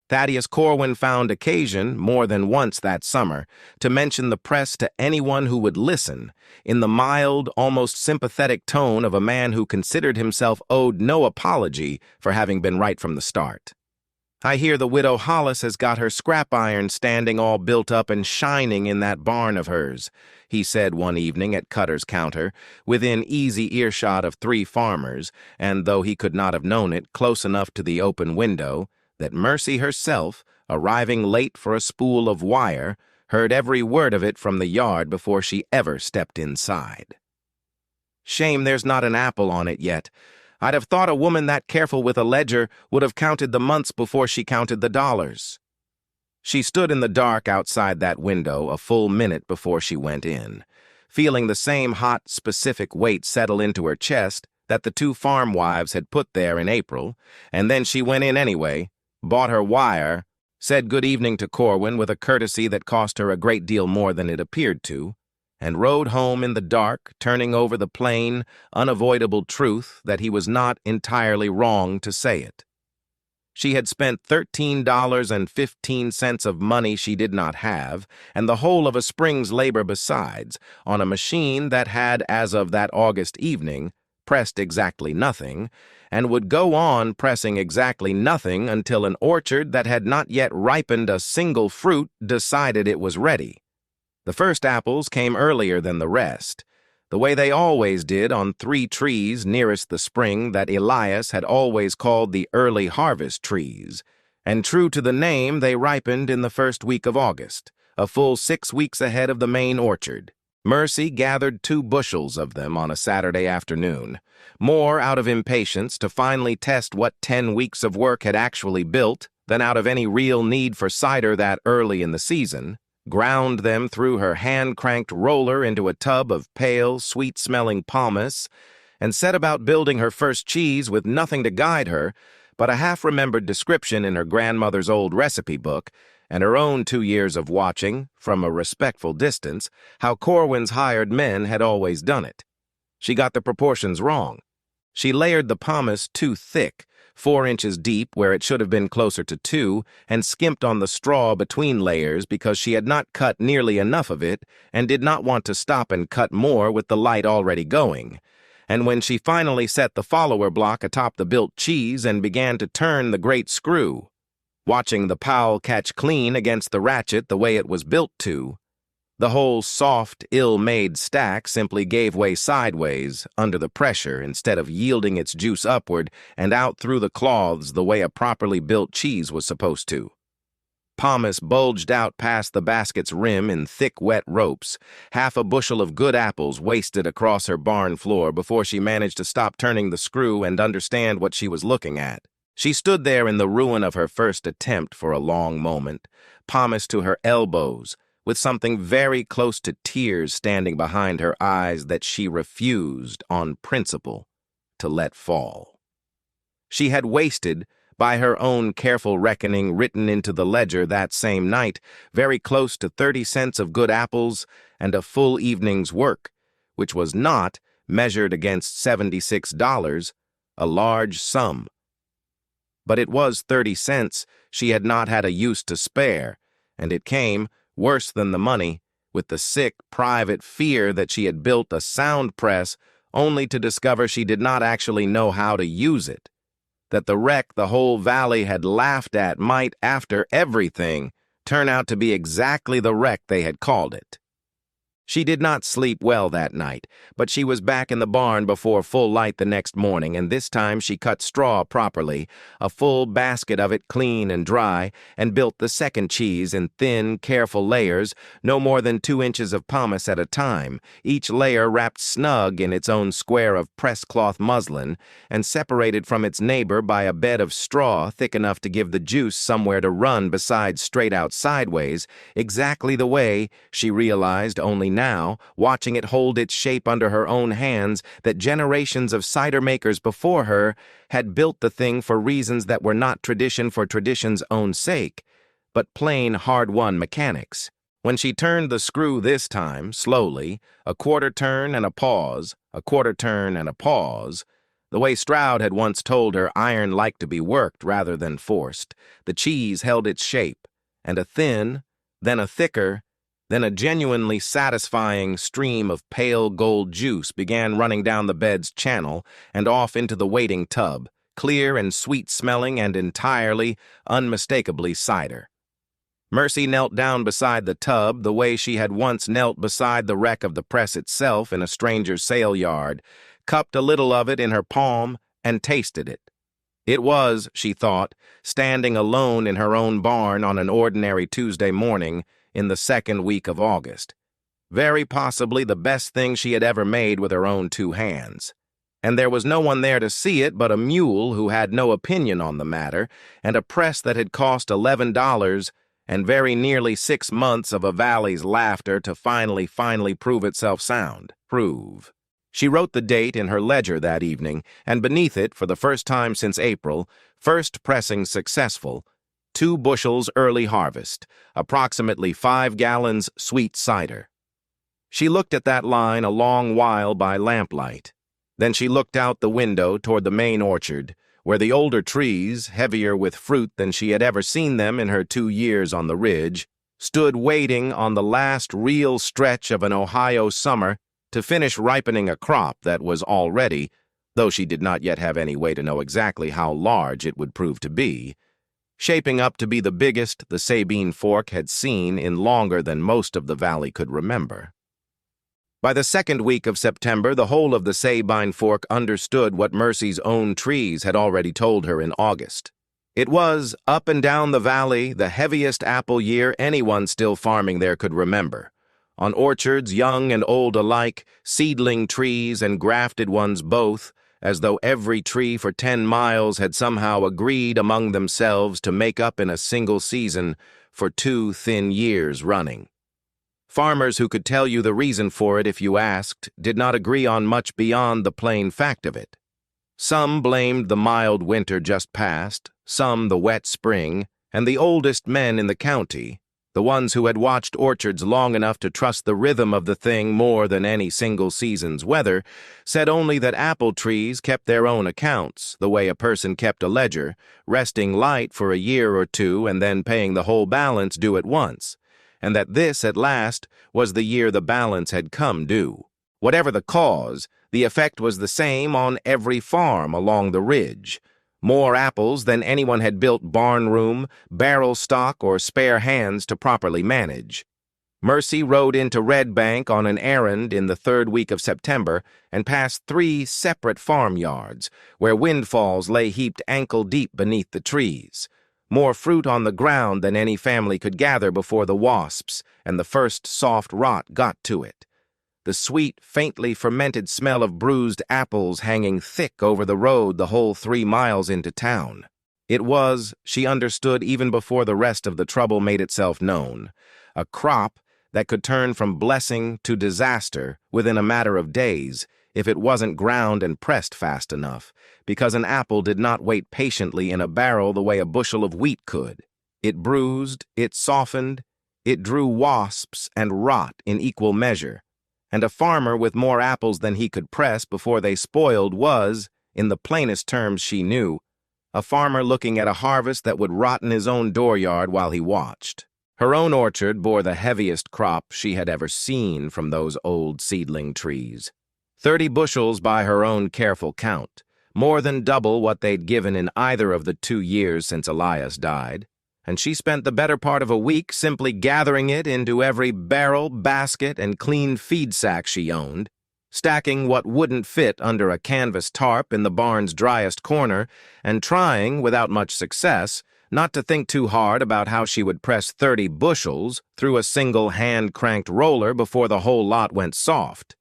[SPEAKER 1] Thaddeus Corwin found occasion, more than once that summer, to mention the press to anyone who would listen, in the mild, almost sympathetic tone of a man who considered himself owed no apology for having been right from the start. "I hear the widow Hollis has got her scrap iron standing all built up and shining in that barn of hers," he said one evening at Cutter's counter, within easy earshot of 3 farmers, and though he could not have known it, close enough to the open window, that Mercy herself, arriving late for a spool of wire, heard every word of it from the yard before she ever stepped inside. "Shame there's not an apple on it yet. I'd have thought a woman that careful with a ledger would have counted the months before she counted the dollars." She stood in the dark outside that window a full minute before she went in, feeling the same hot, specific weight settle into her chest that the 2 farm wives had put there in April, and then she went in anyway, bought her wire, said good evening to Corwin with a courtesy that cost her a great deal more than it appeared to, and rode home in the dark, turning over the plain, unavoidable truth that he was not entirely wrong to say it. She had spent $13.15 of money she did not have, and the whole of a spring's labor besides, on a machine that had, as of that August evening, pressed exactly nothing, and would go on pressing exactly nothing until an orchard that had not yet ripened a single fruit decided it was ready. The first apples came earlier than the rest, the way they always did on 3 trees nearest the spring that Elias had always called the early harvest trees, and true to the name they ripened in the first week of August, a full 6 weeks ahead of the main orchard. Mercy gathered 2 bushels of them on a Saturday afternoon, more out of impatience to finally test what 10 weeks of work had actually built than out of any real need for cider that early in the season, ground them through her hand-cranked roller into a tub of pale, sweet-smelling pomace, and set about building her first cheese with nothing to guide her but a half-remembered description in her grandmother's old recipe book, and her own 2 years of watching, from a respectful distance, how Corwin's hired men had always done it. She got the proportions wrong. She layered the pomace too thick, 4 inches deep where it should have been closer to 2, and skimped on the straw between layers because she had not cut nearly enough of it and did not want to stop and cut more with the light already going. And when she finally set the follower block atop the built cheese and began to turn the great screw, watching the powel catch clean against the ratchet the way it was built to. The whole soft, ill-made stack simply gave way sideways under the pressure instead of yielding its juice upward and out through the cloths the way a properly built cheese was supposed to. Pomace bulged out past the basket's rim in thick, wet ropes, half a bushel of good apples wasted across her barn floor before she managed to stop turning the screw and understand what she was looking at. She stood there in the ruin of her first attempt for a long moment, pomace to her elbows, with something very close to tears standing behind her eyes that she refused, on principle, to let fall. She had wasted, by her own careful reckoning written into the ledger that same night, very close to 30 cents of good apples and a full evening's work, which was not, measured against $76, a large sum. But it was 30 cents she had not had a use to spare, and it came, worse than the money, with the sick, private fear that she had built a sound press only to discover she did not actually know how to use it, that the wreck the whole valley had laughed at might, after everything, turn out to be exactly the wreck they had called it. She did not sleep well that night, but she was back in the barn before full light the next morning, and this time she cut straw properly, a full basket of it clean and dry, and built the second cheese in thin, careful layers, no more than 2 inches of pomace at a time, each layer wrapped snug in its own square of press-cloth muslin, and separated from its neighbor by a bed of straw thick enough to give the juice somewhere to run besides straight out sideways, exactly the way, she realized only now, watching it hold its shape under her own hands, that generations of cider makers before her had built the thing for reasons that were not tradition for tradition's own sake, but plain hard-won mechanics. When she turned the screw this time, slowly, a quarter turn and a pause, a quarter turn and a pause, the way Stroud had once told her iron liked to be worked rather than forced, the cheese held its shape, and a thin, then a thicker, then a genuinely satisfying stream of pale gold juice began running down the bed's channel and off into the waiting tub, clear and sweet-smelling and entirely, unmistakably cider. Mercy knelt down beside the tub the way she had once knelt beside the wreck of the press itself in a stranger's sale yard, cupped a little of it in her palm, and tasted it. It was, she thought, standing alone in her own barn on an ordinary Tuesday morning, in the second week of August. Very possibly the best thing she had ever made with her own 2 hands. And there was no one there to see it but a mule who had no opinion on the matter, and a press that had cost $11 and very nearly 6 months of a valley's laughter to finally prove itself sound. She wrote the date in her ledger that evening, and beneath it, for the first time since April, first pressing successful, 2 bushels early harvest, approximately 5 gallons sweet cider. She looked at that line a long while by lamplight. Then she looked out the window toward the main orchard, where the older trees, heavier with fruit than she had ever seen them in her 2 years on the ridge, stood waiting on the last real stretch of an Ohio summer to finish ripening a crop that was already, though she did not yet have any way to know exactly how large it would prove to be, shaping up to be the biggest the Sabine Fork had seen in longer than most of the valley could remember. By the second week of September, the whole of the Sabine Fork understood what Mercy's own trees had already told her in August. It was, up and down the valley, the heaviest apple year anyone still farming there could remember. On orchards, young and old alike, seedling trees and grafted ones both, as though every tree for 10 miles had somehow agreed among themselves to make up in a single season for 2 thin years running. Farmers who could tell you the reason for it if you asked did not agree on much beyond the plain fact of it. Some blamed the mild winter just past, some the wet spring, and the oldest men in the county, the ones who had watched orchards long enough to trust the rhythm of the thing more than any single season's weather, said only that apple trees kept their own accounts, the way a person kept a ledger, resting light for a year or 2 and then paying the whole balance due at once, and that this, at last, was the year the balance had come due. Whatever the cause, the effect was the same on every farm along the ridge. more apples than anyone had built barn room, barrel stock, or spare hands to properly manage. Mercy rode into Redbank on an errand in the third week of September and passed 3 separate farmyards, where windfalls lay heaped ankle-deep beneath the trees. More fruit on the ground than any family could gather before the wasps and the first soft rot got to it. The sweet, faintly fermented smell of bruised apples hanging thick over the road the whole 3 miles into town. It was, she understood even before the rest of the trouble made itself known, a crop that could turn from blessing to disaster within a matter of days if it wasn't ground and pressed fast enough, because an apple did not wait patiently in a barrel the way a bushel of wheat could. It bruised, it softened, it drew wasps and rot in equal measure, and a farmer with more apples than he could press before they spoiled was, in the plainest terms she knew, a farmer looking at a harvest that would rot in his own dooryard while he watched. Her own orchard bore the heaviest crop she had ever seen from those old seedling trees. 30 bushels by her own careful count, more than double what they'd given in either of the 2 years since Elias died, and she spent the better part of a week simply gathering it into every barrel, basket, and clean feed sack she owned, stacking what wouldn't fit under a canvas tarp in the barn's driest corner, and trying, without much success, not to think too hard about how she would press 30 bushels through a single hand-cranked roller before the whole lot went soft.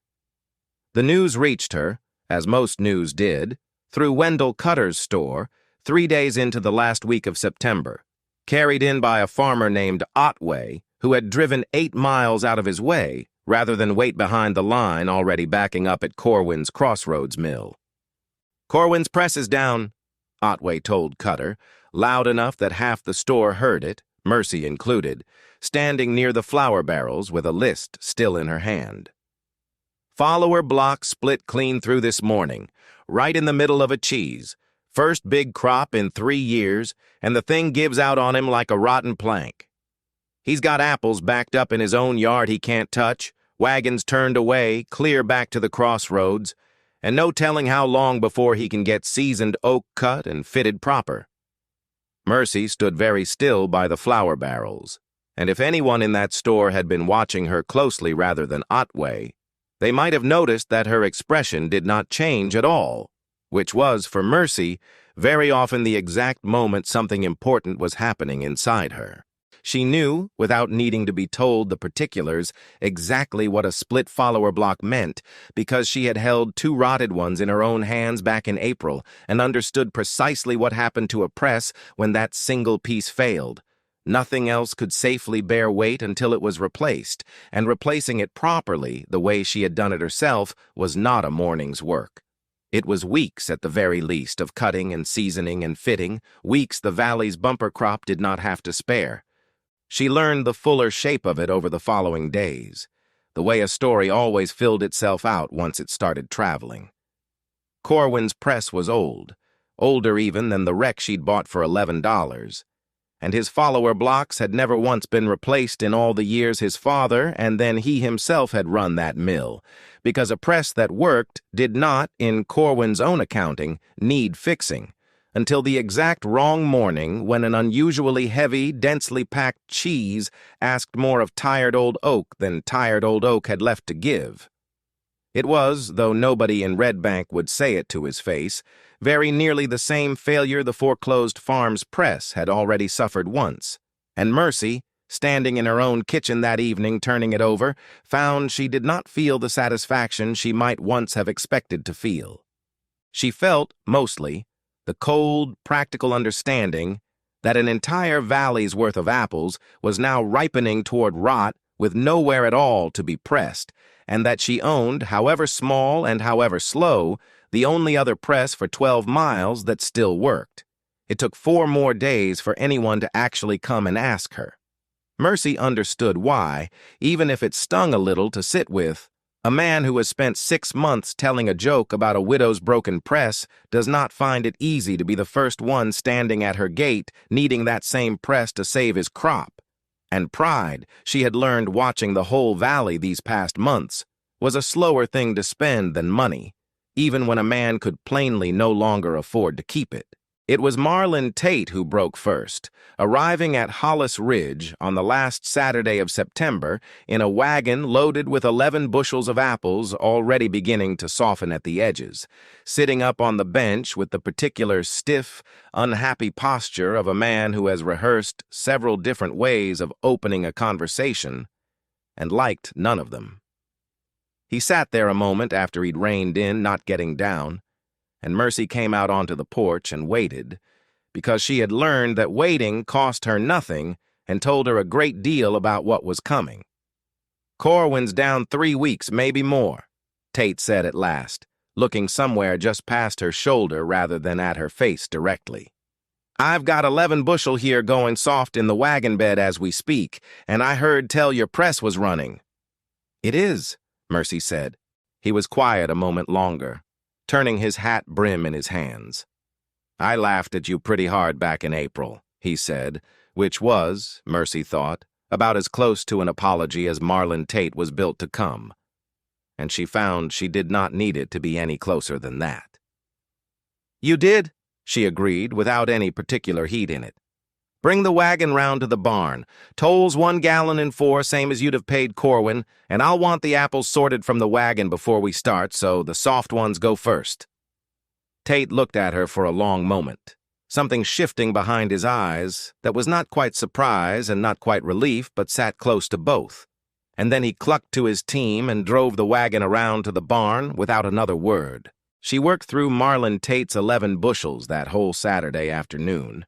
[SPEAKER 1] The news reached her, as most news did, through Wendell Cutter's store, 3 days into the last week of September, carried in by a farmer named Otway, who had driven 8 miles out of his way rather than wait behind the line already backing up at Corwin's Crossroads mill. "Corwin's press is down," Otway told Cutter, loud enough that half the store heard it, Mercy included, standing near the flour barrels with a list still in her hand. "Follower block split clean through this morning, right in the middle of a cheese. First big crop in 3 years, and the thing gives out on him like a rotten plank. He's got apples backed up in his own yard he can't touch, wagons turned away, clear back to the crossroads, and no telling how long before he can get seasoned oak cut and fitted proper." Mercy stood very still by the flour barrels, and if anyone in that store had been watching her closely rather than Otway, they might have noticed that her expression did not change at all, which was, for Mercy, very often the exact moment something important was happening inside her. She knew, without needing to be told the particulars, exactly what a split follower block meant, because she had held 2 rotted ones in her own hands back in April and understood precisely what happened to a press when that single piece failed. Nothing else could safely bear weight until it was replaced, and replacing it properly, the way she had done it herself, was not a morning's work. It was weeks at the very least of cutting and seasoning and fitting, weeks the valley's bumper crop did not have to spare. She learned the fuller shape of it over the following days, the way a story always filled itself out once it started traveling. Corwin's press was old, older even than the wreck she'd bought for $11, and his follower blocks had never once been replaced in all the years his father and then he himself had run that mill, because a press that worked did not, in Corwin's own accounting, need fixing, until the exact wrong morning when an unusually heavy, densely packed cheese asked more of tired old oak than tired old oak had left to give. It was, though nobody in Redbank would say it to his face, very nearly the same failure the foreclosed farm's press had already suffered once, and Mercy, standing in her own kitchen that evening turning it over, found she did not feel the satisfaction she might once have expected to feel. She felt, mostly, the cold, practical understanding that an entire valley's worth of apples was now ripening toward rot with nowhere at all to be pressed, and that she owned, however small and however slow, the only other press for 12 miles that still worked. It took 4 more days for anyone to actually come and ask her. Mercy understood why, even if it stung a little to sit with. A man who has spent 6 months telling a joke about a widow's broken press does not find it easy to be the first one standing at her gate needing that same press to save his crop. And pride, she had learned watching the whole valley these past months, was a slower thing to spend than money, even when a man could plainly no longer afford to keep it. It was Marlin Tate who broke first, arriving at Hollis Ridge on the last Saturday of September in a wagon loaded with 11 bushels of apples already beginning to soften at the edges, sitting up on the bench with the particular stiff, unhappy posture of a man who has rehearsed several different ways of opening a conversation and liked none of them. He sat there a moment after he'd reined in, not getting down, and Mercy came out onto the porch and waited, because she had learned that waiting cost her nothing and told her a great deal about what was coming. "Corwin's down 3 weeks, maybe more," Tate said at last, looking somewhere just past her shoulder rather than at her face directly. "I've got 11 bushel here going soft in the wagon bed as we speak, and I heard tell your press was running." "It is," Mercy said. He was quiet a moment longer, turning his hat brim in his hands. "I laughed at you pretty hard back in April," he said, which was, Mercy thought, about as close to an apology as Marlin Tate was built to come. And she found she did not need it to be any closer than that. "You did," she agreed, without any particular heat in it. "Bring the wagon round to the barn. Toll's 1 gallon and 4, same as you'd have paid Corwin, and I'll want the apples sorted from the wagon before we start, so the soft ones go first." Tate looked at her for a long moment, something shifting behind his eyes that was not quite surprise and not quite relief, but sat close to both. And then he clucked to his team and drove the wagon around to the barn without another word. She worked through Marlin Tate's 11 bushels that whole Saturday afternoon,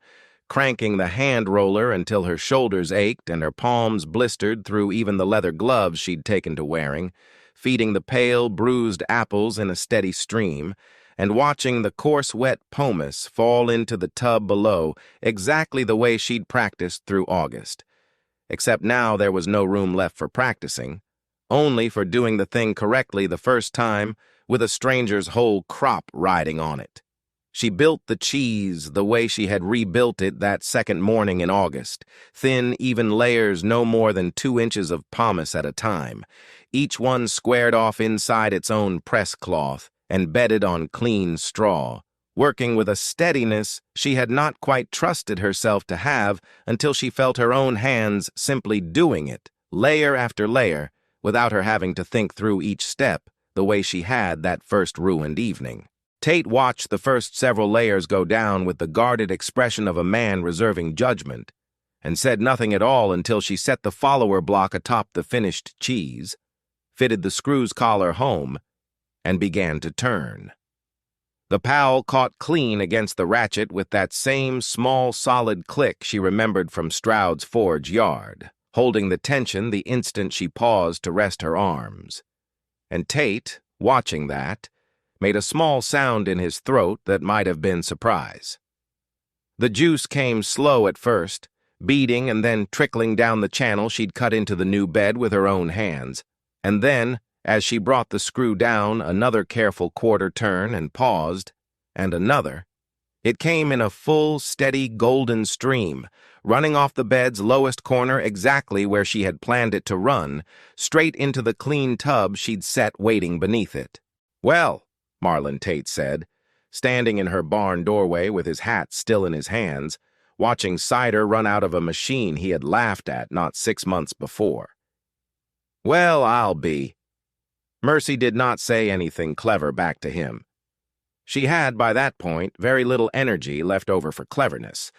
[SPEAKER 1] cranking the hand roller until her shoulders ached and her palms blistered through even the leather gloves she'd taken to wearing, feeding the pale, bruised apples in a steady stream, and watching the coarse, wet pomace fall into the tub below exactly the way she'd practiced through August. Except now there was no room left for practicing, only for doing the thing correctly the first time with a stranger's whole crop riding on it. She built the cheese the way she had rebuilt it that second morning in August, thin, even layers no more than 2 inches of pomace at a time, each one squared off inside its own press cloth and bedded on clean straw, working with a steadiness she had not quite trusted herself to have until she felt her own hands simply doing it, layer after layer, without her having to think through each step the way she had that first ruined evening. Tate watched the first several layers go down with the guarded expression of a man reserving judgment, and said nothing at all until she set the follower block atop the finished cheese, fitted the screws collar home, and began to turn. The pal caught clean against the ratchet with that same small, solid click she remembered from Stroud's forge yard, holding the tension the instant she paused to rest her arms. And Tate, watching that, made a small sound in his throat that might have been surprise. The juice came slow at first, beading and then trickling down the channel she'd cut into the new bed with her own hands, and then, as she brought the screw down, another careful quarter turn and paused, and another. It came in a full, steady, golden stream, running off the bed's lowest corner exactly where she had planned it to run, straight into the clean tub she'd set waiting beneath it. "Well," Marlin Tate said, standing in her barn doorway with his hat still in his hands, watching Cider run out of a machine he had laughed at not 6 months before. "Well, I'll be." Mercy did not say anything clever back to him. She had, by that point, very little energy left over for cleverness,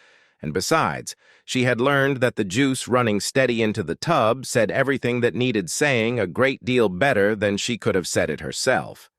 [SPEAKER 1] and besides, she had learned that the juice running steady into the tub said everything that needed saying a great deal better than she could have said it herself.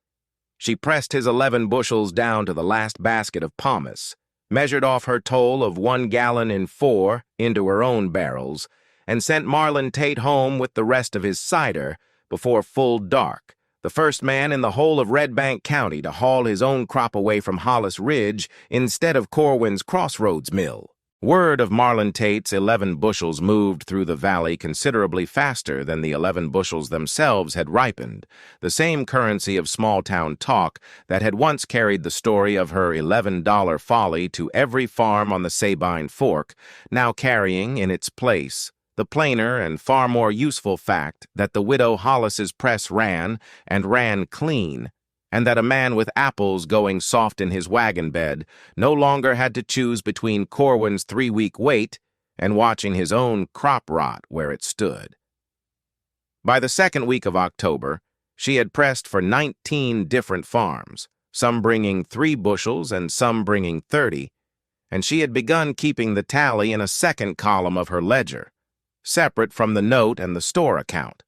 [SPEAKER 1] She pressed his 11 bushels down to the last basket of pomace, measured off her toll of 1 gallon and 4 into her own barrels, and sent Marlin Tate home with the rest of his cider before full dark, the first man in the whole of Redbank County to haul his own crop away from Hollis Ridge instead of Corwin's Crossroads mill. Word of Marlin Tate's 11 bushels moved through the valley considerably faster than the 11 bushels themselves had ripened, the same currency of small-town talk that had once carried the story of her $11 folly to every farm on the Sabine Fork, now carrying in its place the plainer and far more useful fact that the widow Hollis's press ran, and ran clean, and that a man with apples going soft in his wagon bed no longer had to choose between Corwin's 3-week wait and watching his own crop rot where it stood. By the second week of October, she had pressed for 19 different farms, some bringing 3 bushels and some bringing 30, and she had begun keeping the tally in a second column of her ledger, separate from the note and the store account,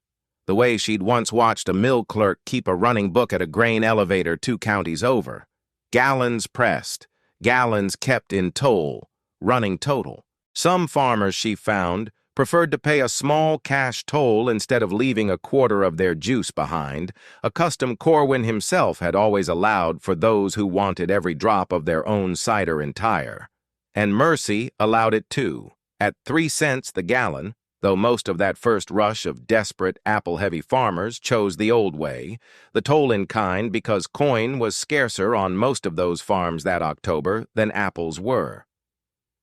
[SPEAKER 1] the way she'd once watched a mill clerk keep a running book at a grain elevator 2 counties over. Gallons pressed, gallons kept in toll, running total. Some farmers, she found, preferred to pay a small cash toll instead of leaving a quarter of their juice behind, a custom Corwin himself had always allowed for those who wanted every drop of their own cider entire. And Mercy allowed it too, at 3 cents the gallon, though most of that first rush of desperate apple-heavy farmers chose the old way, the toll in kind, because coin was scarcer on most of those farms that October than apples were.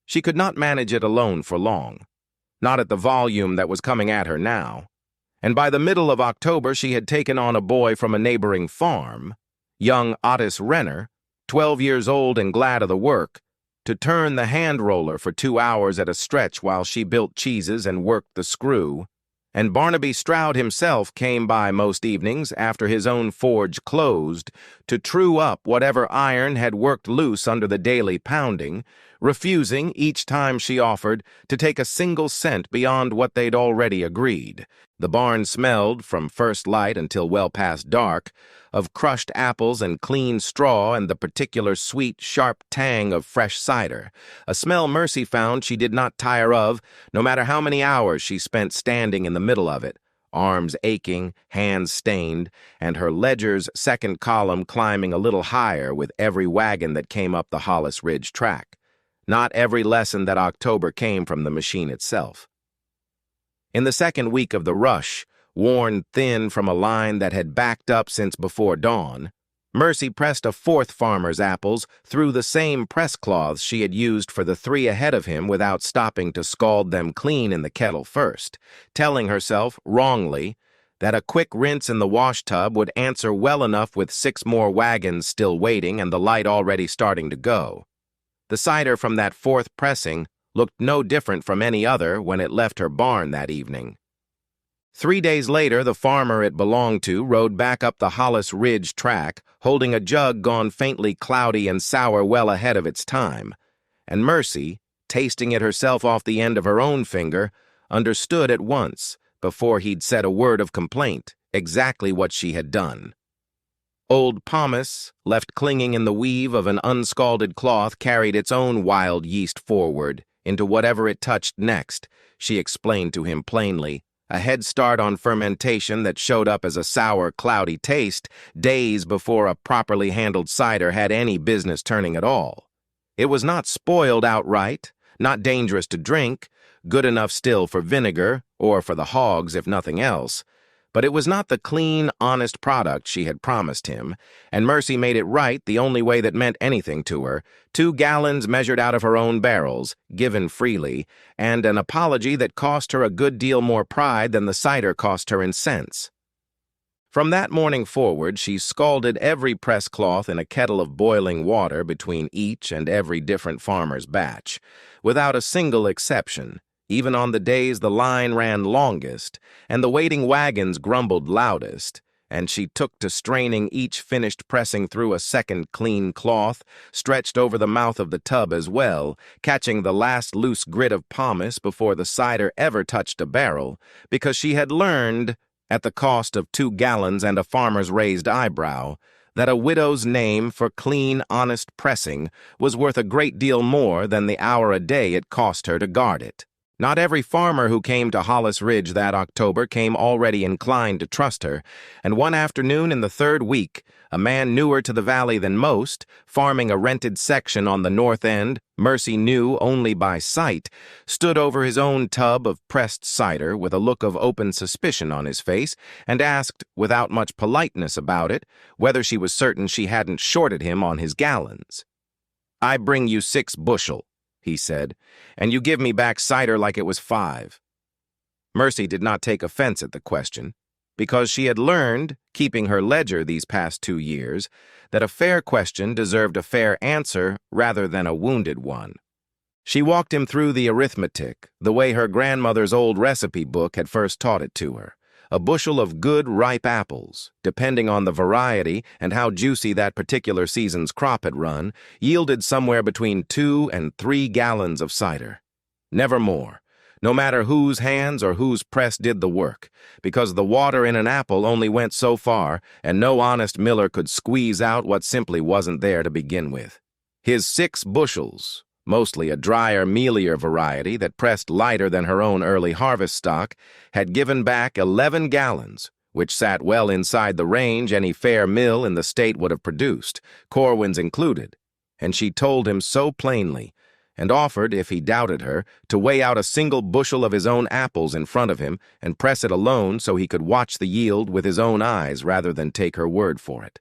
[SPEAKER 1] She could not manage it alone for long, not at the volume that was coming at her now, and by the middle of October she had taken on a boy from a neighboring farm, young Otis Renner, 12 years old and glad of the work, to turn the hand roller for 2 hours at a stretch while she built cheeses and worked the screw, and Barnaby Stroud himself came by most evenings after his own forge closed to true up whatever iron had worked loose under the daily pounding, refusing, each time she offered, to take a single cent beyond what they'd already agreed. The barn smelled, from first light until well past dark, of crushed apples and clean straw and the particular sweet, sharp tang of fresh cider, a smell Mercy found she did not tire of, no matter how many hours she spent standing in the middle of it, arms aching, hands stained, and her ledger's second column climbing a little higher with every wagon that came up the Hollis Ridge track. Not every lesson that October came from the machine itself. In the second week of the rush, worn thin from a line that had backed up since before dawn, Mercy pressed a 4th farmer's apples through the same press cloths she had used for the 3 ahead of him without stopping to scald them clean in the kettle first, telling herself, wrongly, that a quick rinse in the wash tub would answer well enough with 6 more wagons still waiting and the light already starting to go. The cider from that 4th pressing looked no different from any other when it left her barn that evening. 3 days later, the farmer it belonged to rode back up the Hollis Ridge track, holding a jug gone faintly cloudy and sour well ahead of its time, and Mercy, tasting it herself off the end of her own finger, understood at once, before he'd said a word of complaint, exactly what she had done. Old pomace, left clinging in the weave of an unscalded cloth, carried its own wild yeast forward into whatever it touched next, she explained to him plainly, a head start on fermentation that showed up as a sour, cloudy taste days before a properly handled cider had any business turning at all. It was not spoiled outright, not dangerous to drink, good enough still for vinegar, or for the hogs if nothing else, but it was not the clean, honest product she had promised him, and Mercy made it right the only way that meant anything to her, 2 gallons measured out of her own barrels, given freely, and an apology that cost her a good deal more pride than the cider cost her in cents. From that morning forward, she scalded every press cloth in a kettle of boiling water between each and every different farmer's batch, without a single exception, even on the days the line ran longest and the waiting wagons grumbled loudest, and she took to straining each finished pressing through a second clean cloth, stretched over the mouth of the tub as well, catching the last loose grit of pomace before the cider ever touched a barrel, because she had learned, at the cost of 2 gallons and a farmer's raised eyebrow, that a widow's name for clean, honest pressing was worth a great deal more than the hour a day it cost her to guard it. Not every farmer who came to Hollis Ridge that October came already inclined to trust her, and one afternoon in the 3rd week, a man newer to the valley than most, farming a rented section on the north end, Mercy knew only by sight, stood over his own tub of pressed cider with a look of open suspicion on his face, and asked, without much politeness about it, whether she was certain she hadn't shorted him on his gallons. "I bring you 6 bushel," he said, "and you give me back cider like it was 5. Mercy did not take offense at the question. because she had learned, keeping her ledger these past 2 years, that a fair question deserved a fair answer rather than a wounded one. She walked him through the arithmetic, the way her grandmother's old recipe book had first taught it to her. A bushel of good, ripe apples, depending on the variety and how juicy that particular season's crop had run, yielded somewhere between 2 and 3 gallons of cider. Never more, no matter whose hands or whose press did the work, because the water in an apple only went so far, and no honest miller could squeeze out what simply wasn't there to begin with. His 6 bushels, mostly a drier, mealier variety that pressed lighter than her own early harvest stock, had given back 11 gallons, which sat well inside the range any fair mill in the state would have produced, Corwin's included, and she told him so plainly, and offered, if he doubted her, to weigh out a single bushel of his own apples in front of him and press it alone so he could watch the yield with his own eyes rather than take her word for it.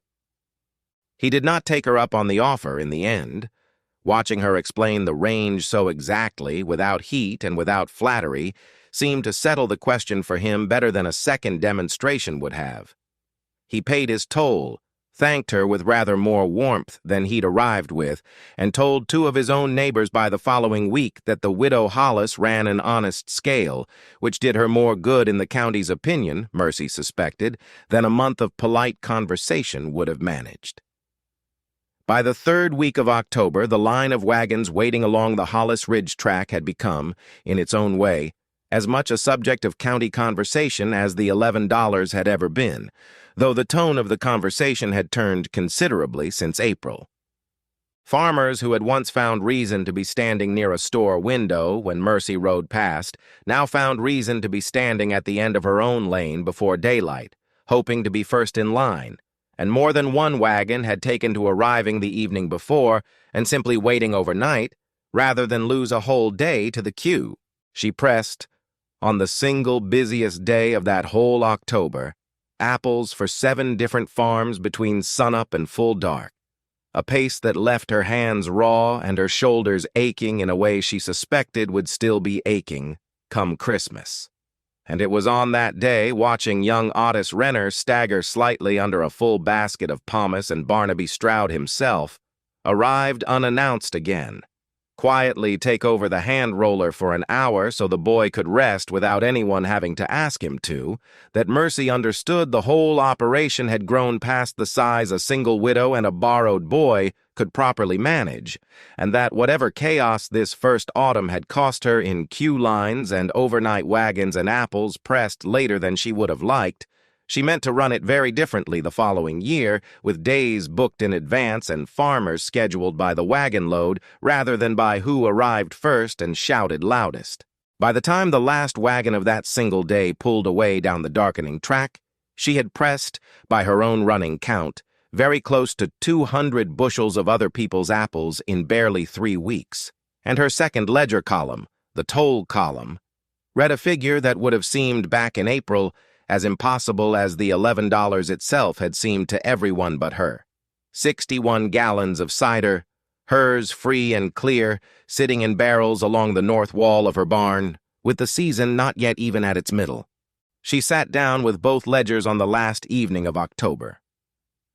[SPEAKER 1] He did not take her up on the offer in the end. Watching her explain the range so exactly, without heat and without flattery, seemed to settle the question for him better than a second demonstration would have. He paid his toll, thanked her with rather more warmth than he'd arrived with, and told 2 of his own neighbors by the following week that the widow Hollis ran an honest scale, which did her more good in the county's opinion, Mercy suspected, than a month of polite conversation would have managed. By the 3rd week of October, the line of wagons waiting along the Hollis Ridge track had become, in its own way, as much a subject of county conversation as the $11 had ever been, though the tone of the conversation had turned considerably since April. Farmers who had once found reason to be standing near a store window when Mercy rode past now found reason to be standing at the end of her own lane before daylight, hoping to be first in line, and more than one wagon had taken to arriving the evening before and simply waiting overnight rather than lose a whole day to the queue. She pressed, on the single busiest day of that whole October, apples for 7 different farms between sunup and full dark, a pace that left her hands raw and her shoulders aching in a way she suspected would still be aching come Christmas. And it was on that day, watching young Otis Renner stagger slightly under a full basket of pomace and Barnaby Stroud himself, arrived unannounced again, quietly take over the hand roller for an hour so the boy could rest without anyone having to ask him to, that Mercy understood the whole operation had grown past the size a single widow and a borrowed boy could properly manage, and that whatever chaos this first autumn had cost her in queue lines and overnight wagons and apples pressed later than she would have liked, she meant to run it very differently the following year, with days booked in advance and farmers scheduled by the wagon load rather than by who arrived first and shouted loudest. By the time the last wagon of that single day pulled away down the darkening track, she had pressed, by her own running count, very close to 200 bushels of other people's apples in barely 3 weeks, and her second ledger column, the toll column, read a figure that would have seemed back in April as impossible as the $11 itself had seemed to everyone but her. 61 gallons of cider, hers free and clear, sitting in barrels along the north wall of her barn, with the season not yet even at its middle. She sat down with both ledgers on the last evening of October.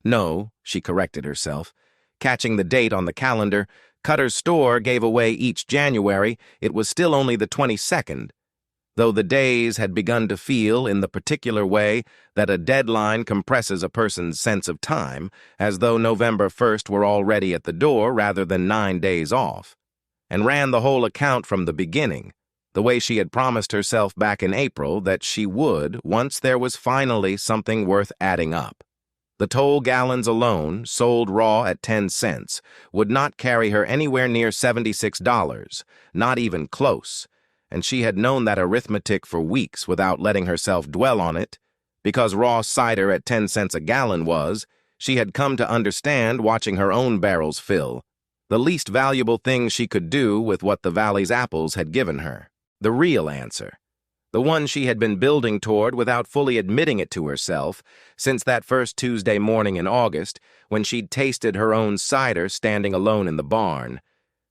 [SPEAKER 1] No, she corrected herself. Catching the date on the calendar, Cutter's store gave away each January. It was still only the 22nd, though the days had begun to feel in the particular way that a deadline compresses a person's sense of time, as though November 1st were already at the door rather than 9 days off, and ran the whole account from the beginning, the way she had promised herself back in April that she would once there was finally something worth adding up. The toll gallons alone, sold raw at 10 cents, would not carry her anywhere near $76, not even close, and she had known that arithmetic for weeks without letting herself dwell on it, because raw cider at 10 cents a gallon was, she had come to understand, watching her own barrels fill, the least valuable thing she could do with what the valley's apples had given her. The real answer, the one she had been building toward without fully admitting it to herself, since that first Tuesday morning in August, when she'd tasted her own cider standing alone in the barn,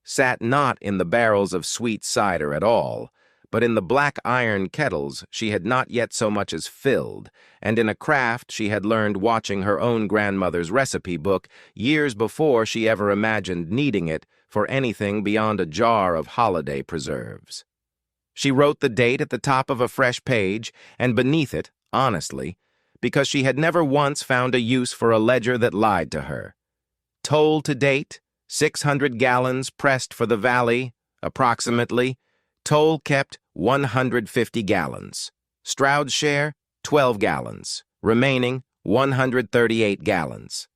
[SPEAKER 1] sat not in the barrels of sweet cider at all, but in the black iron kettles she had not yet so much as filled, and in a craft she had learned watching her own grandmother's recipe book years before she ever imagined needing it for anything beyond a jar of holiday preserves. She wrote the date at the top of a fresh page, and beneath it, honestly, because she had never once found a use for a ledger that lied to her. Toll to date, 600 gallons pressed for the valley, approximately. Toll kept 150 gallons. Stroud's share, 12 gallons. Remaining, 138 gallons.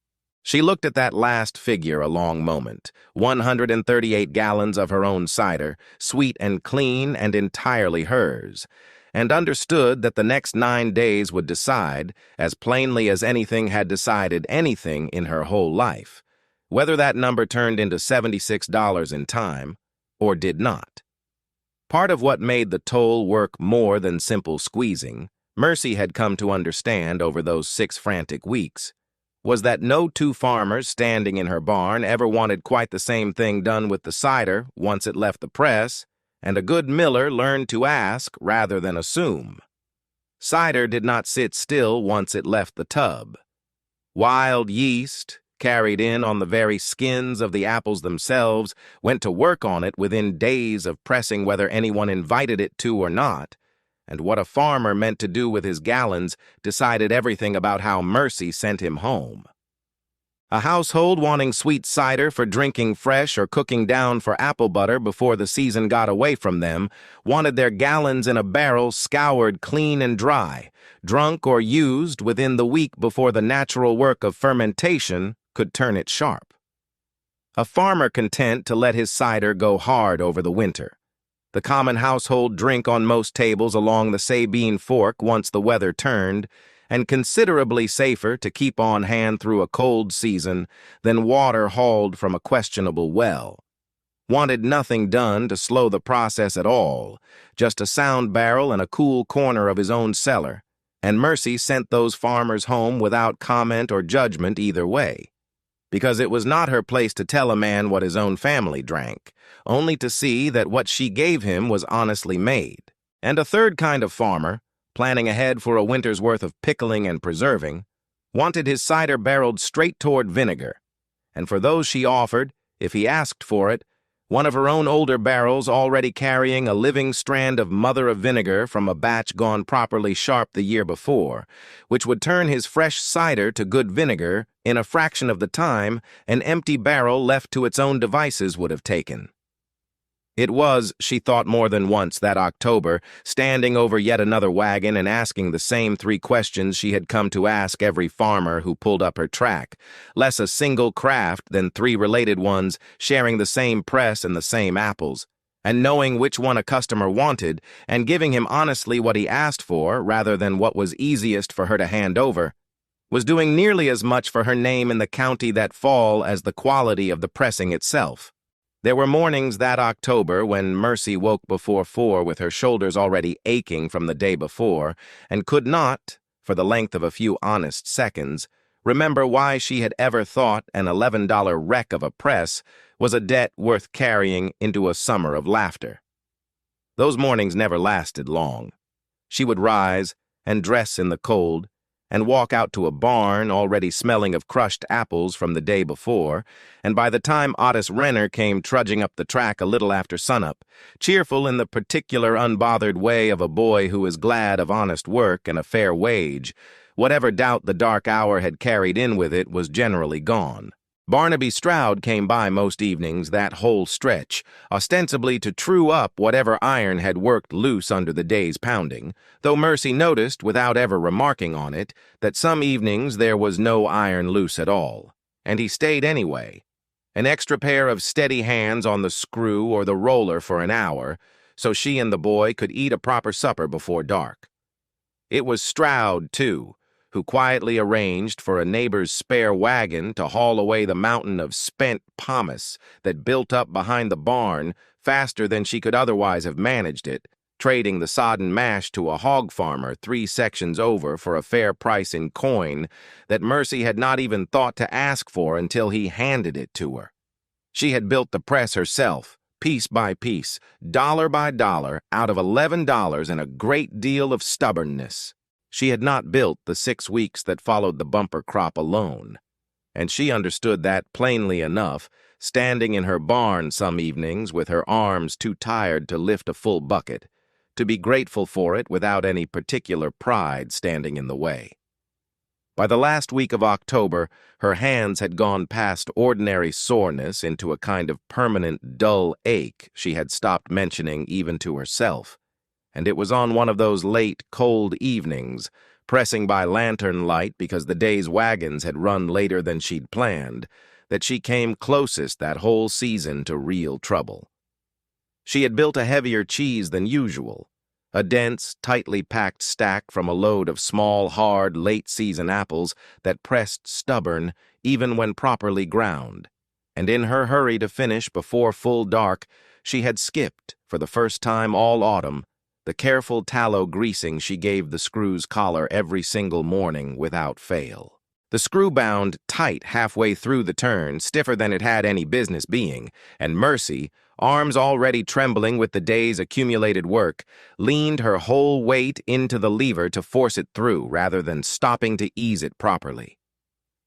[SPEAKER 1] She looked at that last figure a long moment. 138 gallons of her own cider, sweet and clean and entirely hers, and understood that the next 9 days would decide, as plainly as anything had decided anything in her whole life, whether that number turned into $76 in time or did not. Part of what made the toll work more than simple squeezing, Mercy had come to understand over those 6 frantic weeks, was that no two farmers standing in her barn ever wanted quite the same thing done with the cider once it left the press, and a good miller learned to ask rather than assume. Cider did not sit still once it left the tub. Wild yeast, carried in on the very skins of the apples themselves, went to work on it within days of pressing whether anyone invited it to or not, and what a farmer meant to do with his gallons decided everything about how Mercy sent him home. A household wanting sweet cider for drinking fresh or cooking down for apple butter before the season got away from them wanted their gallons in a barrel scoured clean and dry, drunk or used within the week before the natural work of fermentation could turn it sharp. A farmer content to let his cider go hard over the winter. The common household drink on most tables along the Sabine Fork once the weather turned, and considerably safer to keep on hand through a cold season than water hauled from a questionable well. Wanted nothing done to slow the process at all, just a sound barrel and a cool corner of his own cellar, and Mercy sent those farmers home without comment or judgment either way, because it was not her place to tell a man what his own family drank, only to see that what she gave him was honestly made. And a third kind of farmer, planning ahead for a winter's worth of pickling and preserving, wanted his cider barreled straight toward vinegar, and for those she offered, if he asked for it, one of her own older barrels already carrying a living strand of mother of vinegar from a batch gone properly sharp the year before, which would turn his fresh cider to good vinegar in a fraction of the time an empty barrel left to its own devices would have taken. It was, she thought more than once that October, standing over yet another wagon and asking the same 3 questions she had come to ask every farmer who pulled up her track, less a single craft than 3 related ones sharing the same press and the same apples, and knowing which one a customer wanted and giving him honestly what he asked for rather than what was easiest for her to hand over, was doing nearly as much for her name in the county that fall as the quality of the pressing itself. There were mornings that October when Mercy woke before 4 with her shoulders already aching from the day before and could not, for the length of a few honest seconds, remember why she had ever thought an $11 wreck of a press was a debt worth carrying into a summer of laughter. Those mornings never lasted long. She would rise and dress in the cold and walk out to a barn already smelling of crushed apples from the day before, and by the time Otis Renner came trudging up the track a little after sunup, cheerful in the particular unbothered way of a boy who is glad of honest work and a fair wage, whatever doubt the dark hour had carried in with it was generally gone. Barnaby Stroud came by most evenings that whole stretch, ostensibly to true up whatever iron had worked loose under the day's pounding, though Mercy noticed, without ever remarking on it, that some evenings there was no iron loose at all, and he stayed anyway. An extra pair of steady hands on the screw or the roller for an hour, so she and the boy could eat a proper supper before dark. It was Stroud, too, who quietly arranged for a neighbor's spare wagon to haul away the mountain of spent pomace that built up behind the barn faster than she could otherwise have managed it, trading the sodden mash to a hog farmer 3 sections over for a fair price in coin that Mercy had not even thought to ask for until he handed it to her. She had built the press herself, piece by piece, dollar by dollar, out of $11 and a great deal of stubbornness. She had not built the 6 weeks that followed the bumper crop alone, and she understood that plainly enough, standing in her barn some evenings with her arms too tired to lift a full bucket, to be grateful for it without any particular pride standing in the way. By the last week of October, her hands had gone past ordinary soreness into a kind of permanent dull ache she had stopped mentioning even to herself, and it was on one of those late, cold evenings, pressing by lantern light because the day's wagons had run later than she'd planned, that she came closest that whole season to real trouble. She had built a heavier cheese than usual, a dense, tightly packed stack from a load of small, hard, late-season apples that pressed stubborn even when properly ground, and in her hurry to finish before full dark, she had skipped, for the first time all autumn, the careful tallow greasing she gave the screw's collar every single morning without fail. The screw bound tight halfway through the turn, stiffer than it had any business being, and Mercy, arms already trembling with the day's accumulated work, leaned her whole weight into the lever to force it through rather than stopping to ease it properly.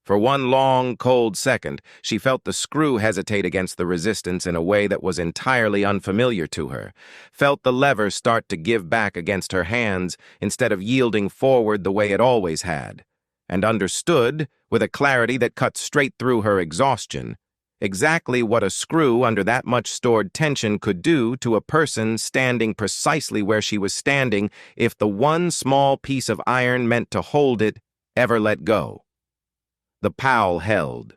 [SPEAKER 1] For one long, cold second, she felt the screw hesitate against the resistance in a way that was entirely unfamiliar to her, felt the lever start to give back against her hands instead of yielding forward the way it always had, and understood, with a clarity that cut straight through her exhaustion, exactly what a screw under that much stored tension could do to a person standing precisely where she was standing if the one small piece of iron meant to hold it ever let go. The powel held.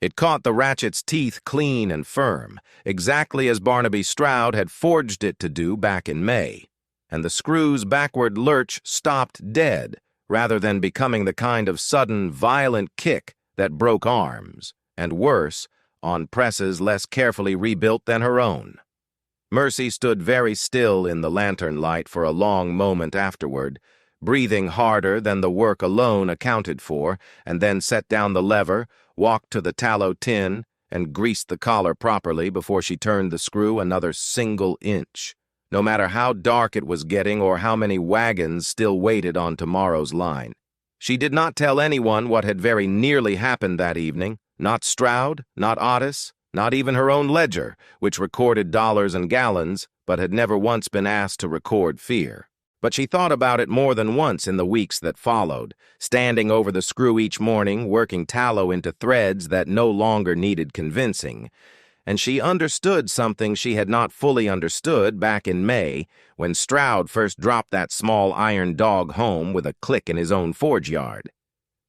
[SPEAKER 1] It caught the ratchet's teeth clean and firm, exactly as Barnaby Stroud had forged it to do back in May, and the screw's backward lurch stopped dead, rather than becoming the kind of sudden, violent kick that broke arms, and worse, on presses less carefully rebuilt than her own. Mercy stood very still in the lantern light for a long moment afterward, breathing harder than the work alone accounted for, and then set down the lever, walked to the tallow tin, and greased the collar properly before she turned the screw another single inch, no matter how dark it was getting or how many wagons still waited on tomorrow's line. She did not tell anyone what had very nearly happened that evening, not Stroud, not Otis, not even her own ledger, which recorded dollars and gallons, but had never once been asked to record fear. But she thought about it more than once in the weeks that followed, standing over the screw each morning, working tallow into threads that no longer needed convincing. And she understood something she had not fully understood back in May, when Stroud first dropped that small iron dog home with a click in his own forge yard.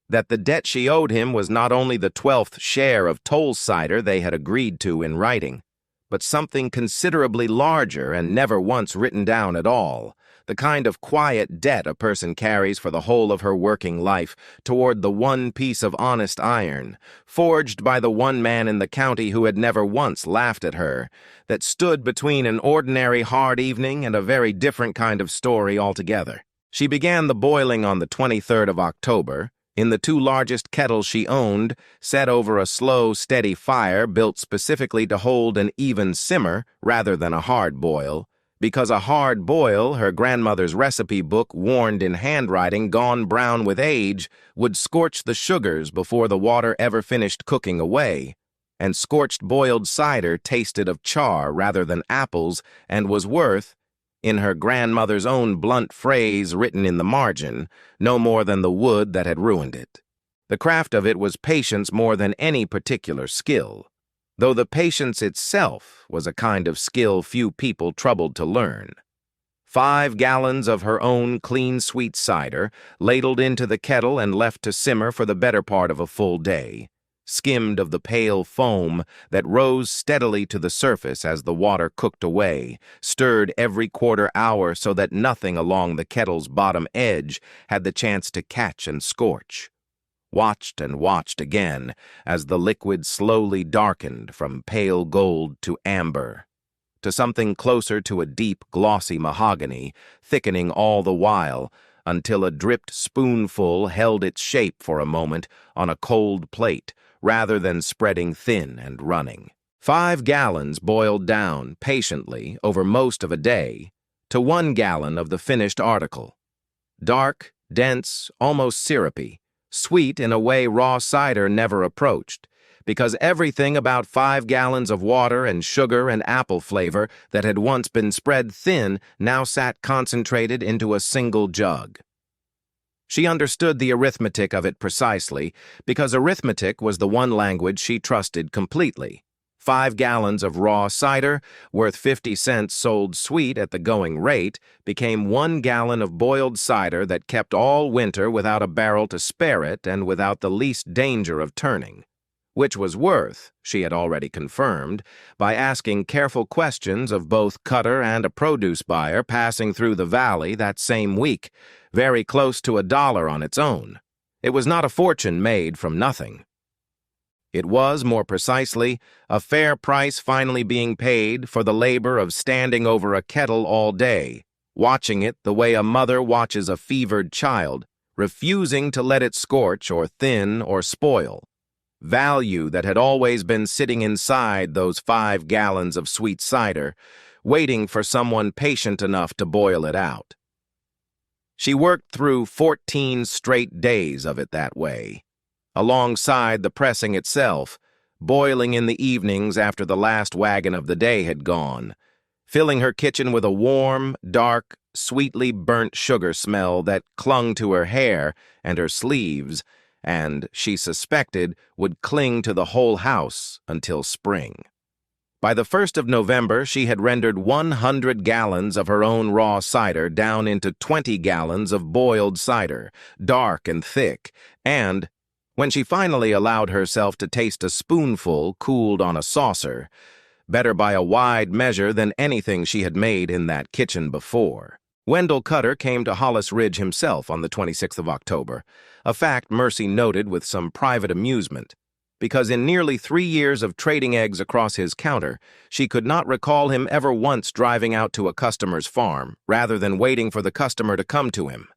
[SPEAKER 1] That the debt she owed him was not only the 12th share of toll cider they had agreed to in writing, but something considerably larger and never once written down at all, the kind of quiet debt a person carries for the whole of her working life toward the one piece of honest iron, forged by the one man in the county who had never once laughed at her, that stood between an ordinary hard evening and a very different kind of story altogether. She began the boiling on the 23rd of October, in the 2 largest kettles she owned, set over a slow, steady fire built specifically to hold an even simmer rather than a hard boil, because a hard boil, her grandmother's recipe book warned in handwriting gone brown with age, would scorch the sugars before the water ever finished cooking away, and scorched boiled cider tasted of char rather than apples and was worth, in her grandmother's own blunt phrase written in the margin, no more than the wood that had ruined it. The craft of it was patience more than any particular skill, though the patience itself was a kind of skill few people troubled to learn. 5 gallons of her own clean sweet cider, ladled into the kettle and left to simmer for the better part of a full day, skimmed of the pale foam that rose steadily to the surface as the water cooked away, stirred every quarter hour so that nothing along the kettle's bottom edge had the chance to catch and scorch. Watched and watched again as the liquid slowly darkened from pale gold to amber, to something closer to a deep, glossy mahogany, thickening all the while until a dripped spoonful held its shape for a moment on a cold plate rather than spreading thin and running. 5 gallons boiled down patiently over most of a day to 1 gallon of the finished article. Dark, dense, almost syrupy, sweet in a way raw cider never approached, because everything about 5 gallons of water and sugar and apple flavor that had once been spread thin now sat concentrated into a single jug. She understood the arithmetic of it precisely, because arithmetic was the one language she trusted completely. 5 gallons of raw cider, worth 50 cents sold sweet at the going rate, became 1 gallon of boiled cider that kept all winter without a barrel to spare it and without the least danger of turning. Which was worth, she had already confirmed, by asking careful questions of both cutter and a produce buyer passing through the valley that same week, very close to $1 on its own. It was not a fortune made from nothing. It was, more precisely, a fair price finally being paid for the labor of standing over a kettle all day, watching it the way a mother watches a fevered child, refusing to let it scorch or thin or spoil. Value that had always been sitting inside those 5 gallons of sweet cider, waiting for someone patient enough to boil it out. She worked through 14 straight days of it that way, alongside the pressing itself, boiling in the evenings after the last wagon of the day had gone, filling her kitchen with a warm, dark, sweetly burnt sugar smell that clung to her hair and her sleeves, and, she suspected, would cling to the whole house until spring. By the 1st of November, she had rendered 100 gallons of her own raw cider down into 20 gallons of boiled cider, dark and thick, and, when she finally allowed herself to taste a spoonful cooled on a saucer, better by a wide measure than anything she had made in that kitchen before. Wendell Cutter came to Hollis Ridge himself on the 26th of October, a fact Mercy noted with some private amusement, because in nearly 3 years of trading eggs across his counter, she could not recall him ever once driving out to a customer's farm, rather than waiting for the customer to come to him.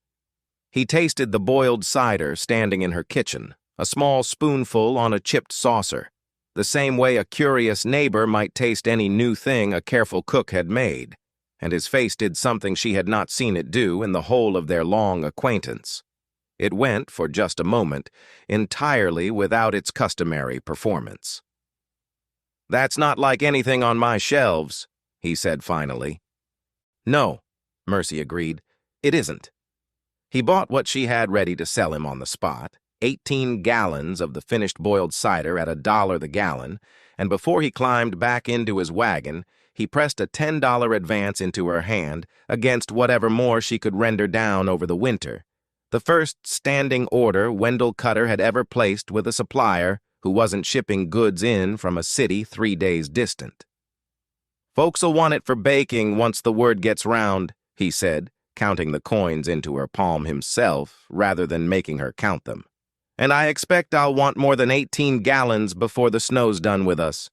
[SPEAKER 1] He tasted the boiled cider standing in her kitchen, a small spoonful on a chipped saucer, the same way a curious neighbor might taste any new thing a careful cook had made, and his face did something she had not seen it do in the whole of their long acquaintance. It went, for just a moment, entirely without its customary performance. "That's not like anything on my shelves," he said finally. "No," Mercy agreed, "it isn't." He bought what she had ready to sell him on the spot, 18 gallons of the finished boiled cider at $1 the gallon, and before he climbed back into his wagon, he pressed a $10 advance into her hand against whatever more she could render down over the winter, the first standing order Wendell Cutter had ever placed with a supplier who wasn't shipping goods in from a city 3 days distant. "Folks'll want it for baking once the word gets round," he said, counting the coins into her palm himself rather than making her count them. "And I expect I'll want more than 18 gallons before the snow's done with us."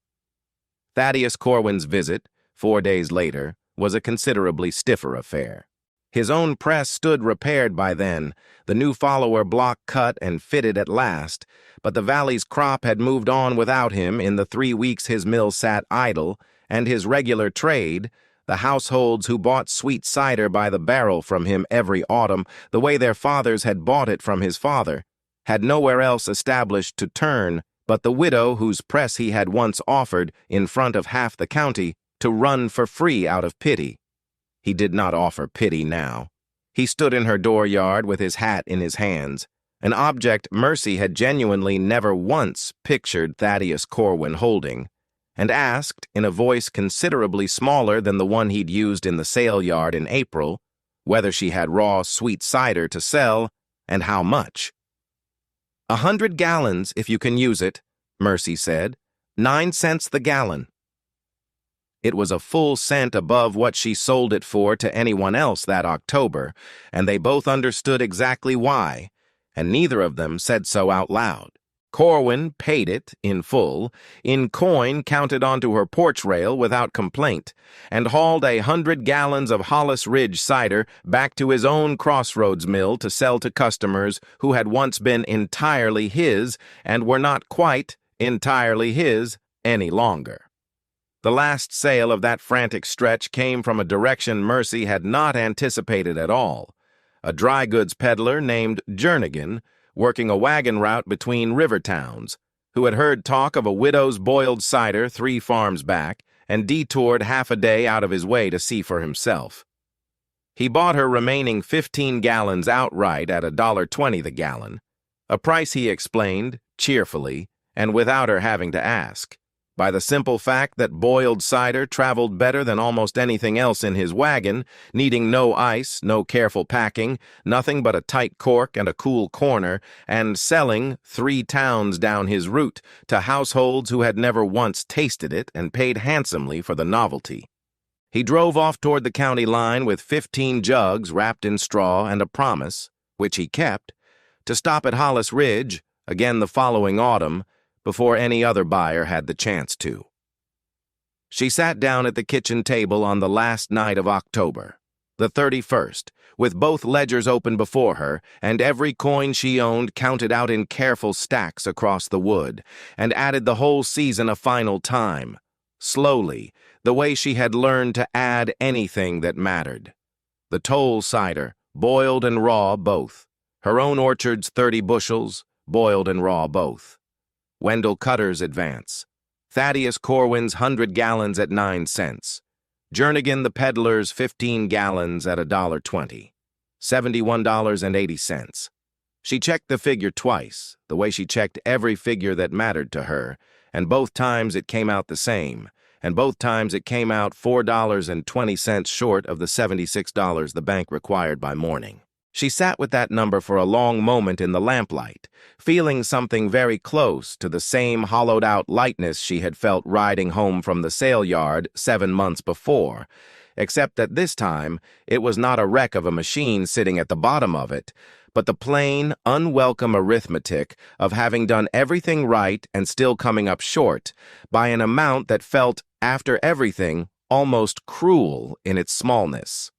[SPEAKER 1] Thaddeus Corwin's visit, 4 days later, was a considerably stiffer affair. His own press stood repaired by then, the new follower block cut and fitted at last, but the valley's crop had moved on without him in the 3 weeks his mill sat idle, and his regular trade, the households who bought sweet cider by the barrel from him every autumn, the way their fathers had bought it from his father, had nowhere else established to turn but the widow whose press he had once offered, in front of half the county, to run for free out of pity. He did not offer pity now. He stood in her dooryard with his hat in his hands, an object Mercy had genuinely never once pictured Thaddeus Corwin holding, and asked, in a voice considerably smaller than the one he'd used in the sale yard in April, whether she had raw sweet cider to sell, and how much. 100 gallons, if you can use it," Mercy said. 9 cents the gallon. It was a full cent above what she sold it for to anyone else that October, and they both understood exactly why, and neither of them said so out loud. Corwin paid it in full, in coin counted onto her porch rail without complaint, and hauled 100 gallons of Hollis Ridge cider back to his own crossroads mill to sell to customers who had once been entirely his and were not quite entirely his any longer. The last sale of that frantic stretch came from a direction Mercy had not anticipated at all. A dry goods peddler named Jernigan, working a wagon route between river towns, who had heard talk of a widow's boiled cider 3 farms back and detoured half a day out of his way to see for himself. He bought her remaining 15 gallons outright at $1.20 the gallon, a price he explained, cheerfully, and without her having to ask, by the simple fact that boiled cider traveled better than almost anything else in his wagon, needing no ice, no careful packing, nothing but a tight cork and a cool corner, and selling 3 towns down his route to households who had never once tasted it and paid handsomely for the novelty. He drove off toward the county line with 15 jugs wrapped in straw and a promise, which he kept, to stop at Hollis Ridge, again the following autumn, before any other buyer had the chance to. She sat down at the kitchen table on the last night of October, the 31st, with both ledgers open before her, and every coin she owned counted out in careful stacks across the wood, and added the whole season a final time, slowly, the way she had learned to add anything that mattered. The toll cider, boiled and raw both. Her own orchard's 30 bushels, boiled and raw both. Wendell Cutter's advance. Thaddeus Corwin's 100 gallons at 9 cents. Jernigan the peddler's 15 gallons at $1.20. $71.80. She checked the figure twice, the way she checked every figure that mattered to her, and both times it came out the same, and both times it came out $4.20 short of the $76 the bank required by morning. She sat with that number for a long moment in the lamplight, feeling something very close to the same hollowed-out lightness she had felt riding home from the sale yard 7 months before, except that this time it was not a wreck of a machine sitting at the bottom of it, but the plain, unwelcome arithmetic of having done everything right and still coming up short by an amount that felt, after everything, almost cruel in its smallness.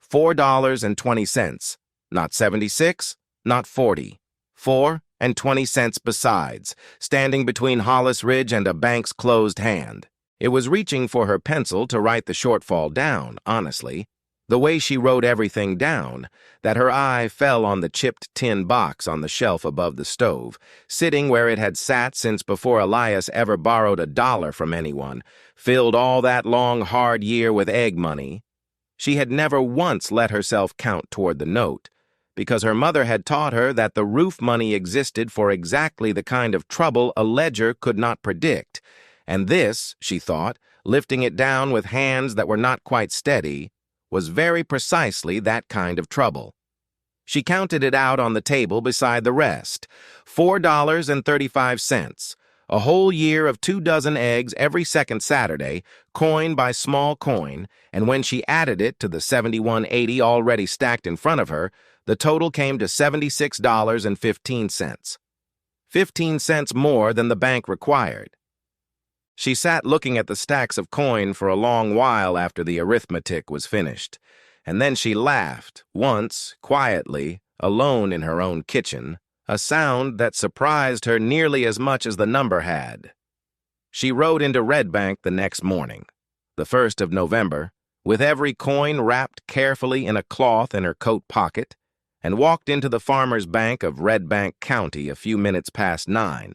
[SPEAKER 1] $4.20. Not 76, not 40. 4.20 besides, standing between Hollis Ridge and a bank's closed hand. It was reaching for her pencil to write the shortfall down, honestly, the way she wrote everything down, that her eye fell on the chipped tin box on the shelf above the stove, sitting where it had sat since before Elias ever borrowed $1 from anyone, filled all that long, hard year with egg money. She had never once let herself count toward the note, because her mother had taught her that the roof money existed for exactly the kind of trouble a ledger could not predict, and this, she thought, lifting it down with hands that were not quite steady, was very precisely that kind of trouble. She counted it out on the table beside the rest. $4.35, a whole year of 2 dozen eggs every second Saturday, coin by small coin, and when she added it to the $71.80 already stacked in front of her, the total came to $76.15. 15 cents more than the bank required. She sat looking at the stacks of coin for a long while after the arithmetic was finished, and then she laughed, once, quietly, alone in her own kitchen, a sound that surprised her nearly as much as the number had. She rode into Redbank the next morning, the 1st of November, with every coin wrapped carefully in a cloth in her coat pocket, and walked into the Farmers' Bank of Redbank County a few minutes past 9,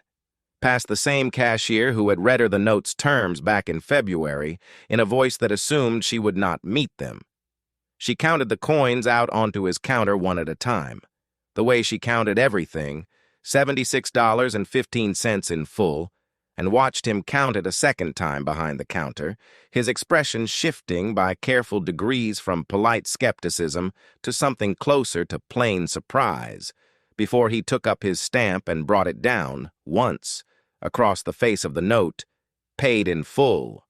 [SPEAKER 1] past the same cashier who had read her the note's terms back in February in a voice that assumed she would not meet them. She counted the coins out onto his counter one at a time, the way she counted everything, $76.15 in full, and watched him count it a second time behind the counter, his expression shifting by careful degrees from polite skepticism to something closer to plain surprise, before he took up his stamp and brought it down, once, across the face of the note, paid in full.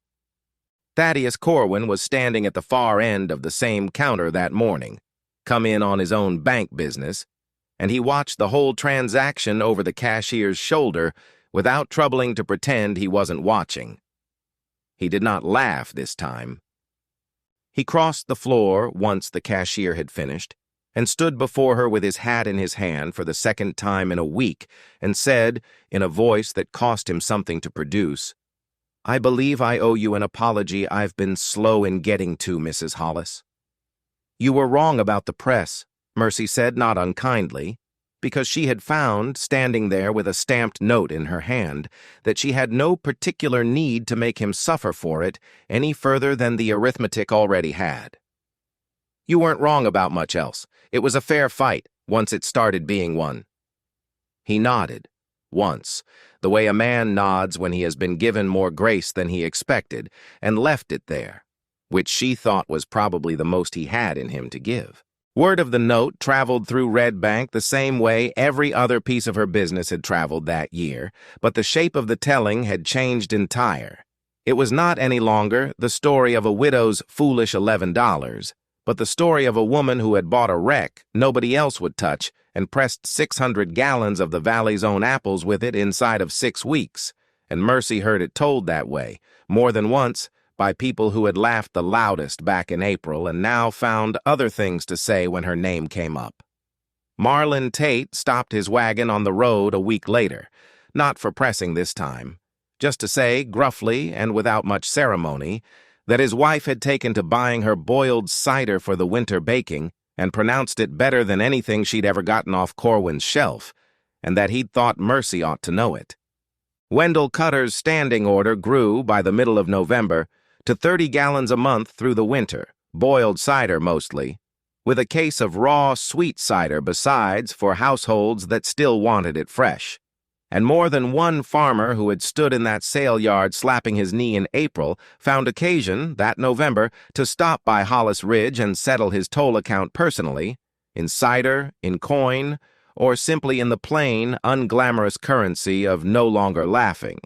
[SPEAKER 1] Thaddeus Corwin was standing at the far end of the same counter that morning, come in on his own bank business, and he watched the whole transaction over the cashier's shoulder without troubling to pretend he wasn't watching. He did not laugh this time. He crossed the floor once the cashier had finished, and stood before her with his hat in his hand for the second time in a week, and said, in a voice that cost him something to produce, I believe I owe you an apology I've been slow in getting to, Mrs. Hollis. You were wrong about the press, Mercy said, not unkindly, because she had found, standing there with a stamped note in her hand, that she had no particular need to make him suffer for it any further than the arithmetic already had. You weren't wrong about much else. It was a fair fight, once it started being one. He nodded, once, the way a man nods when he has been given more grace than he expected, and left it there, which she thought was probably the most he had in him to give. Word of the note traveled through Redbank the same way every other piece of her business had traveled that year, but the shape of the telling had changed entire. It was not any longer the story of a widow's foolish $11, but the story of a woman who had bought a wreck nobody else would touch and pressed 600 gallons of the valley's own apples with it inside of 6 weeks, and Mercy heard it told that way, more than once, by people who had laughed the loudest back in April and now found other things to say when her name came up. Marlin Tate stopped his wagon on the road a week later, not for pressing this time, just to say, gruffly and without much ceremony, that his wife had taken to buying her boiled cider for the winter baking and pronounced it better than anything she'd ever gotten off Corwin's shelf, and that he'd thought Mercy ought to know it. Wendell Cutter's standing order grew, by the middle of November, to 30 gallons a month through the winter, boiled cider mostly, with a case of raw, sweet cider besides for households that still wanted it fresh. And more than one farmer who had stood in that sale yard slapping his knee in April found occasion, that November, to stop by Hollis Ridge and settle his toll account personally, in cider, in coin, or simply in the plain, unglamorous currency of no longer laughing.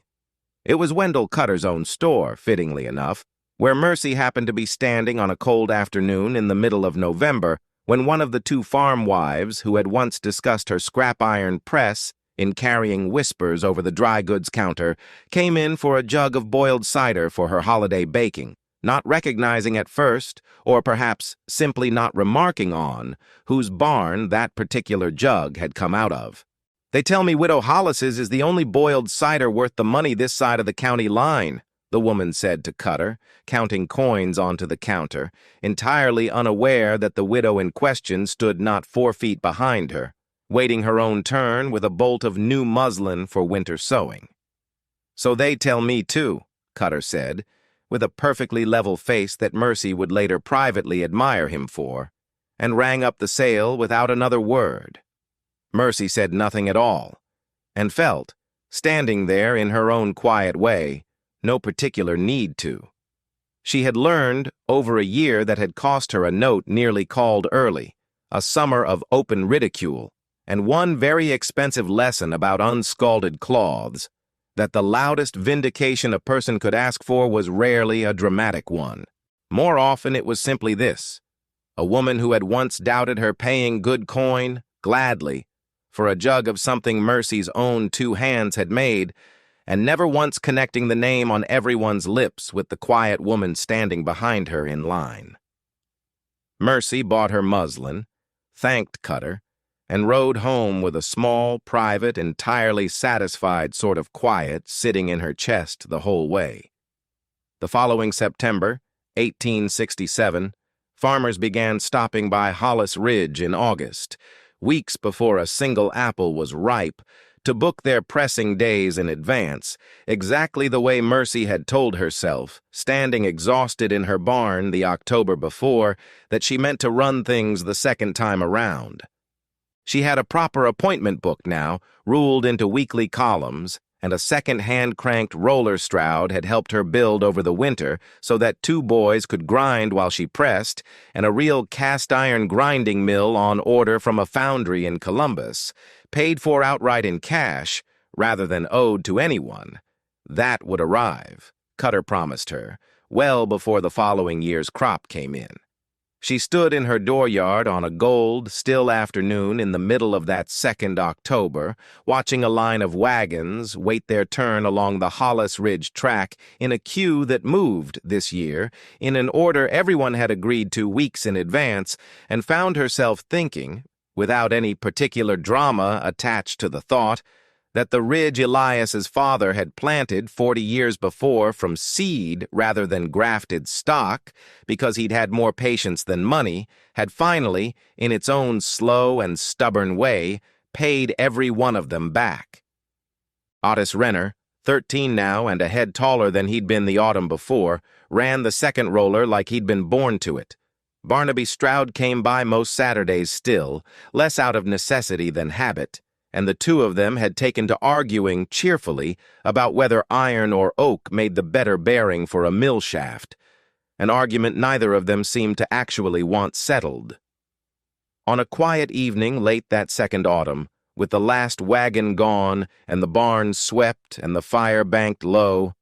[SPEAKER 1] It was Wendell Cutter's own store, fittingly enough, where Mercy happened to be standing on a cold afternoon in the middle of November when one of the 2 farm wives who had once discussed her scrap iron press in carrying whispers over the dry goods counter came in for a jug of boiled cider for her holiday baking, not recognizing at first, or perhaps simply not remarking on, whose barn that particular jug had come out of. "They tell me Widow Hollis's is the only boiled cider worth the money this side of the county line," the woman said to Cutter, counting coins onto the counter, entirely unaware that the widow in question stood not 4 feet behind her, waiting her own turn with a bolt of new muslin for winter sewing. "So they tell me too," Cutter said, with a perfectly level face that Mercy would later privately admire him for, and rang up the sale without another word. Mercy said nothing at all, and felt, standing there in her own quiet way, no particular need to. She had learned, over a year that had cost her a note nearly called early, a summer of open ridicule, and one very expensive lesson about unscalded cloths, that the loudest vindication a person could ask for was rarely a dramatic one. More often it was simply this: a woman who had once doubted her paying good coin, gladly, for a jug of something Mercy's own 2 hands had made, and never once connecting the name on everyone's lips with the quiet woman standing behind her in line. Mercy bought her muslin, thanked Cutter, and rode home with a small, private, entirely satisfied sort of quiet sitting in her chest the whole way. The following September, 1867, farmers began stopping by Hollis Ridge in August, weeks before a single apple was ripe, to book their pressing days in advance, exactly the way Mercy had told herself, standing exhausted in her barn the October before, that she meant to run things the second time around. She had a proper appointment book now, ruled into weekly columns, and a second hand-cranked roller Stroud had helped her build over the winter so that 2 boys could grind while she pressed, and a real cast-iron grinding mill on order from a foundry in Columbus, paid for outright in cash, rather than owed to anyone. That would arrive, Cutter promised her, well before the following year's crop came in. She stood in her dooryard on a gold, still afternoon in the middle of that 2nd October, watching a line of wagons wait their turn along the Hollis Ridge track in a queue that moved this year in an order everyone had agreed to weeks in advance, and found herself thinking, without any particular drama attached to the thought, that the ridge Elias's father had planted 40 years before from seed rather than grafted stock, because he'd had more patience than money, had finally, in its own slow and stubborn way, paid every one of them back. Otis Renner, 13 now and a head taller than he'd been the autumn before, ran the second roller like he'd been born to it. Barnaby Stroud came by most Saturdays still, less out of necessity than habit, and the two of them had taken to arguing cheerfully about whether iron or oak made the better bearing for a mill shaft, an argument neither of them seemed to actually want settled. On a quiet evening late that second autumn, with the last wagon gone and the barn swept and the fire banked low,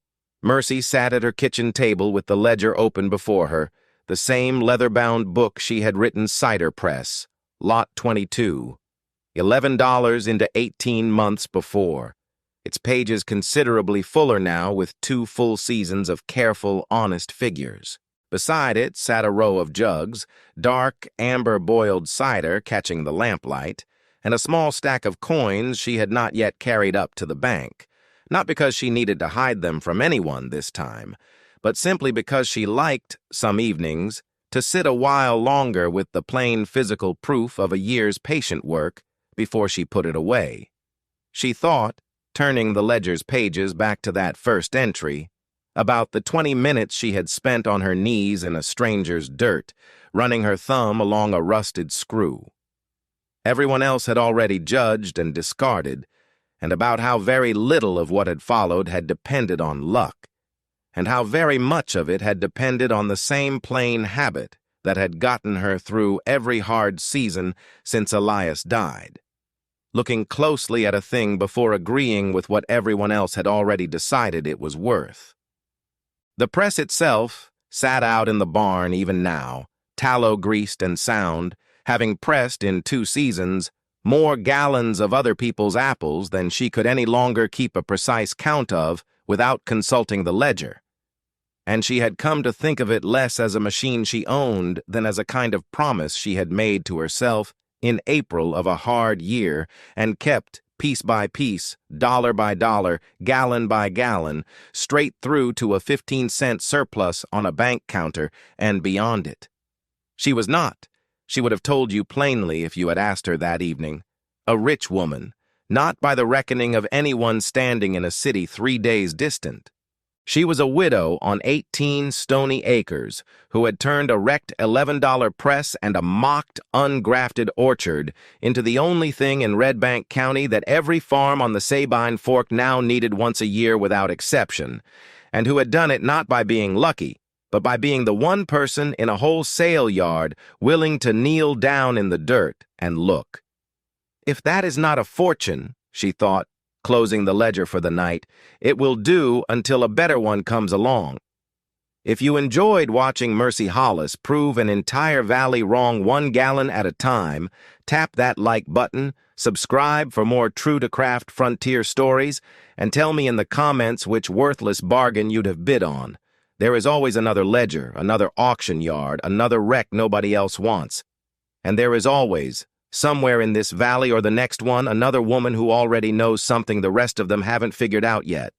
[SPEAKER 1] Mercy sat at her kitchen table with the ledger open before her, the same leather-bound book she had written Cider Press, Lot 22, $11 into 18 months before, its pages considerably fuller now with 2 full seasons of careful, honest figures. Beside it sat a row of jugs, dark, amber-boiled cider catching the lamplight, and a small stack of coins she had not yet carried up to the bank, not because she needed to hide them from anyone this time, but simply because she liked, some evenings, to sit a while longer with the plain physical proof of a year's patient work before she put it away. She thought, turning the ledger's pages back to that first entry, about the 20 minutes she had spent on her knees in a stranger's dirt, running her thumb along a rusted screw. Everyone else had already judged and discarded, and about how very little of what had followed had depended on luck, and how very much of it had depended on the same plain habit that had gotten her through every hard season since Elias died, looking closely at a thing before agreeing with what everyone else had already decided it was worth. The press itself sat out in the barn even now, tallow-greased and sound, having pressed in 2 seasons more gallons of other people's apples than she could any longer keep a precise count of without consulting the ledger. And she had come to think of it less as a machine she owned than as a kind of promise she had made to herself in April of a hard year and kept piece by piece, dollar by dollar, gallon by gallon, straight through to a 15-cent surplus on a bank counter and beyond it. She was not, she would have told you plainly if you had asked her that evening, a rich woman, not by the reckoning of anyone standing in a city 3 days distant. She was a widow on 18 stony acres who had turned a wrecked $11 press and a mocked, ungrafted orchard into the only thing in Redbank County that every farm on the Sabine Fork now needed once a year without exception, and who had done it not by being lucky, but by being the one person in a whole sale yard willing to kneel down in the dirt and look. If that is not a fortune, she thought, closing the ledger for the night, it will do until a better one comes along. If you enjoyed watching Mercy Hollis prove an entire valley wrong 1 gallon at a time, tap that like button, subscribe for more true-to-craft frontier stories, and tell me in the comments which worthless bargain you'd have bid on. There is always another ledger, another auction yard, another wreck nobody else wants. And there is always, somewhere in this valley or the next one, another woman who already knows something the rest of them haven't figured out yet.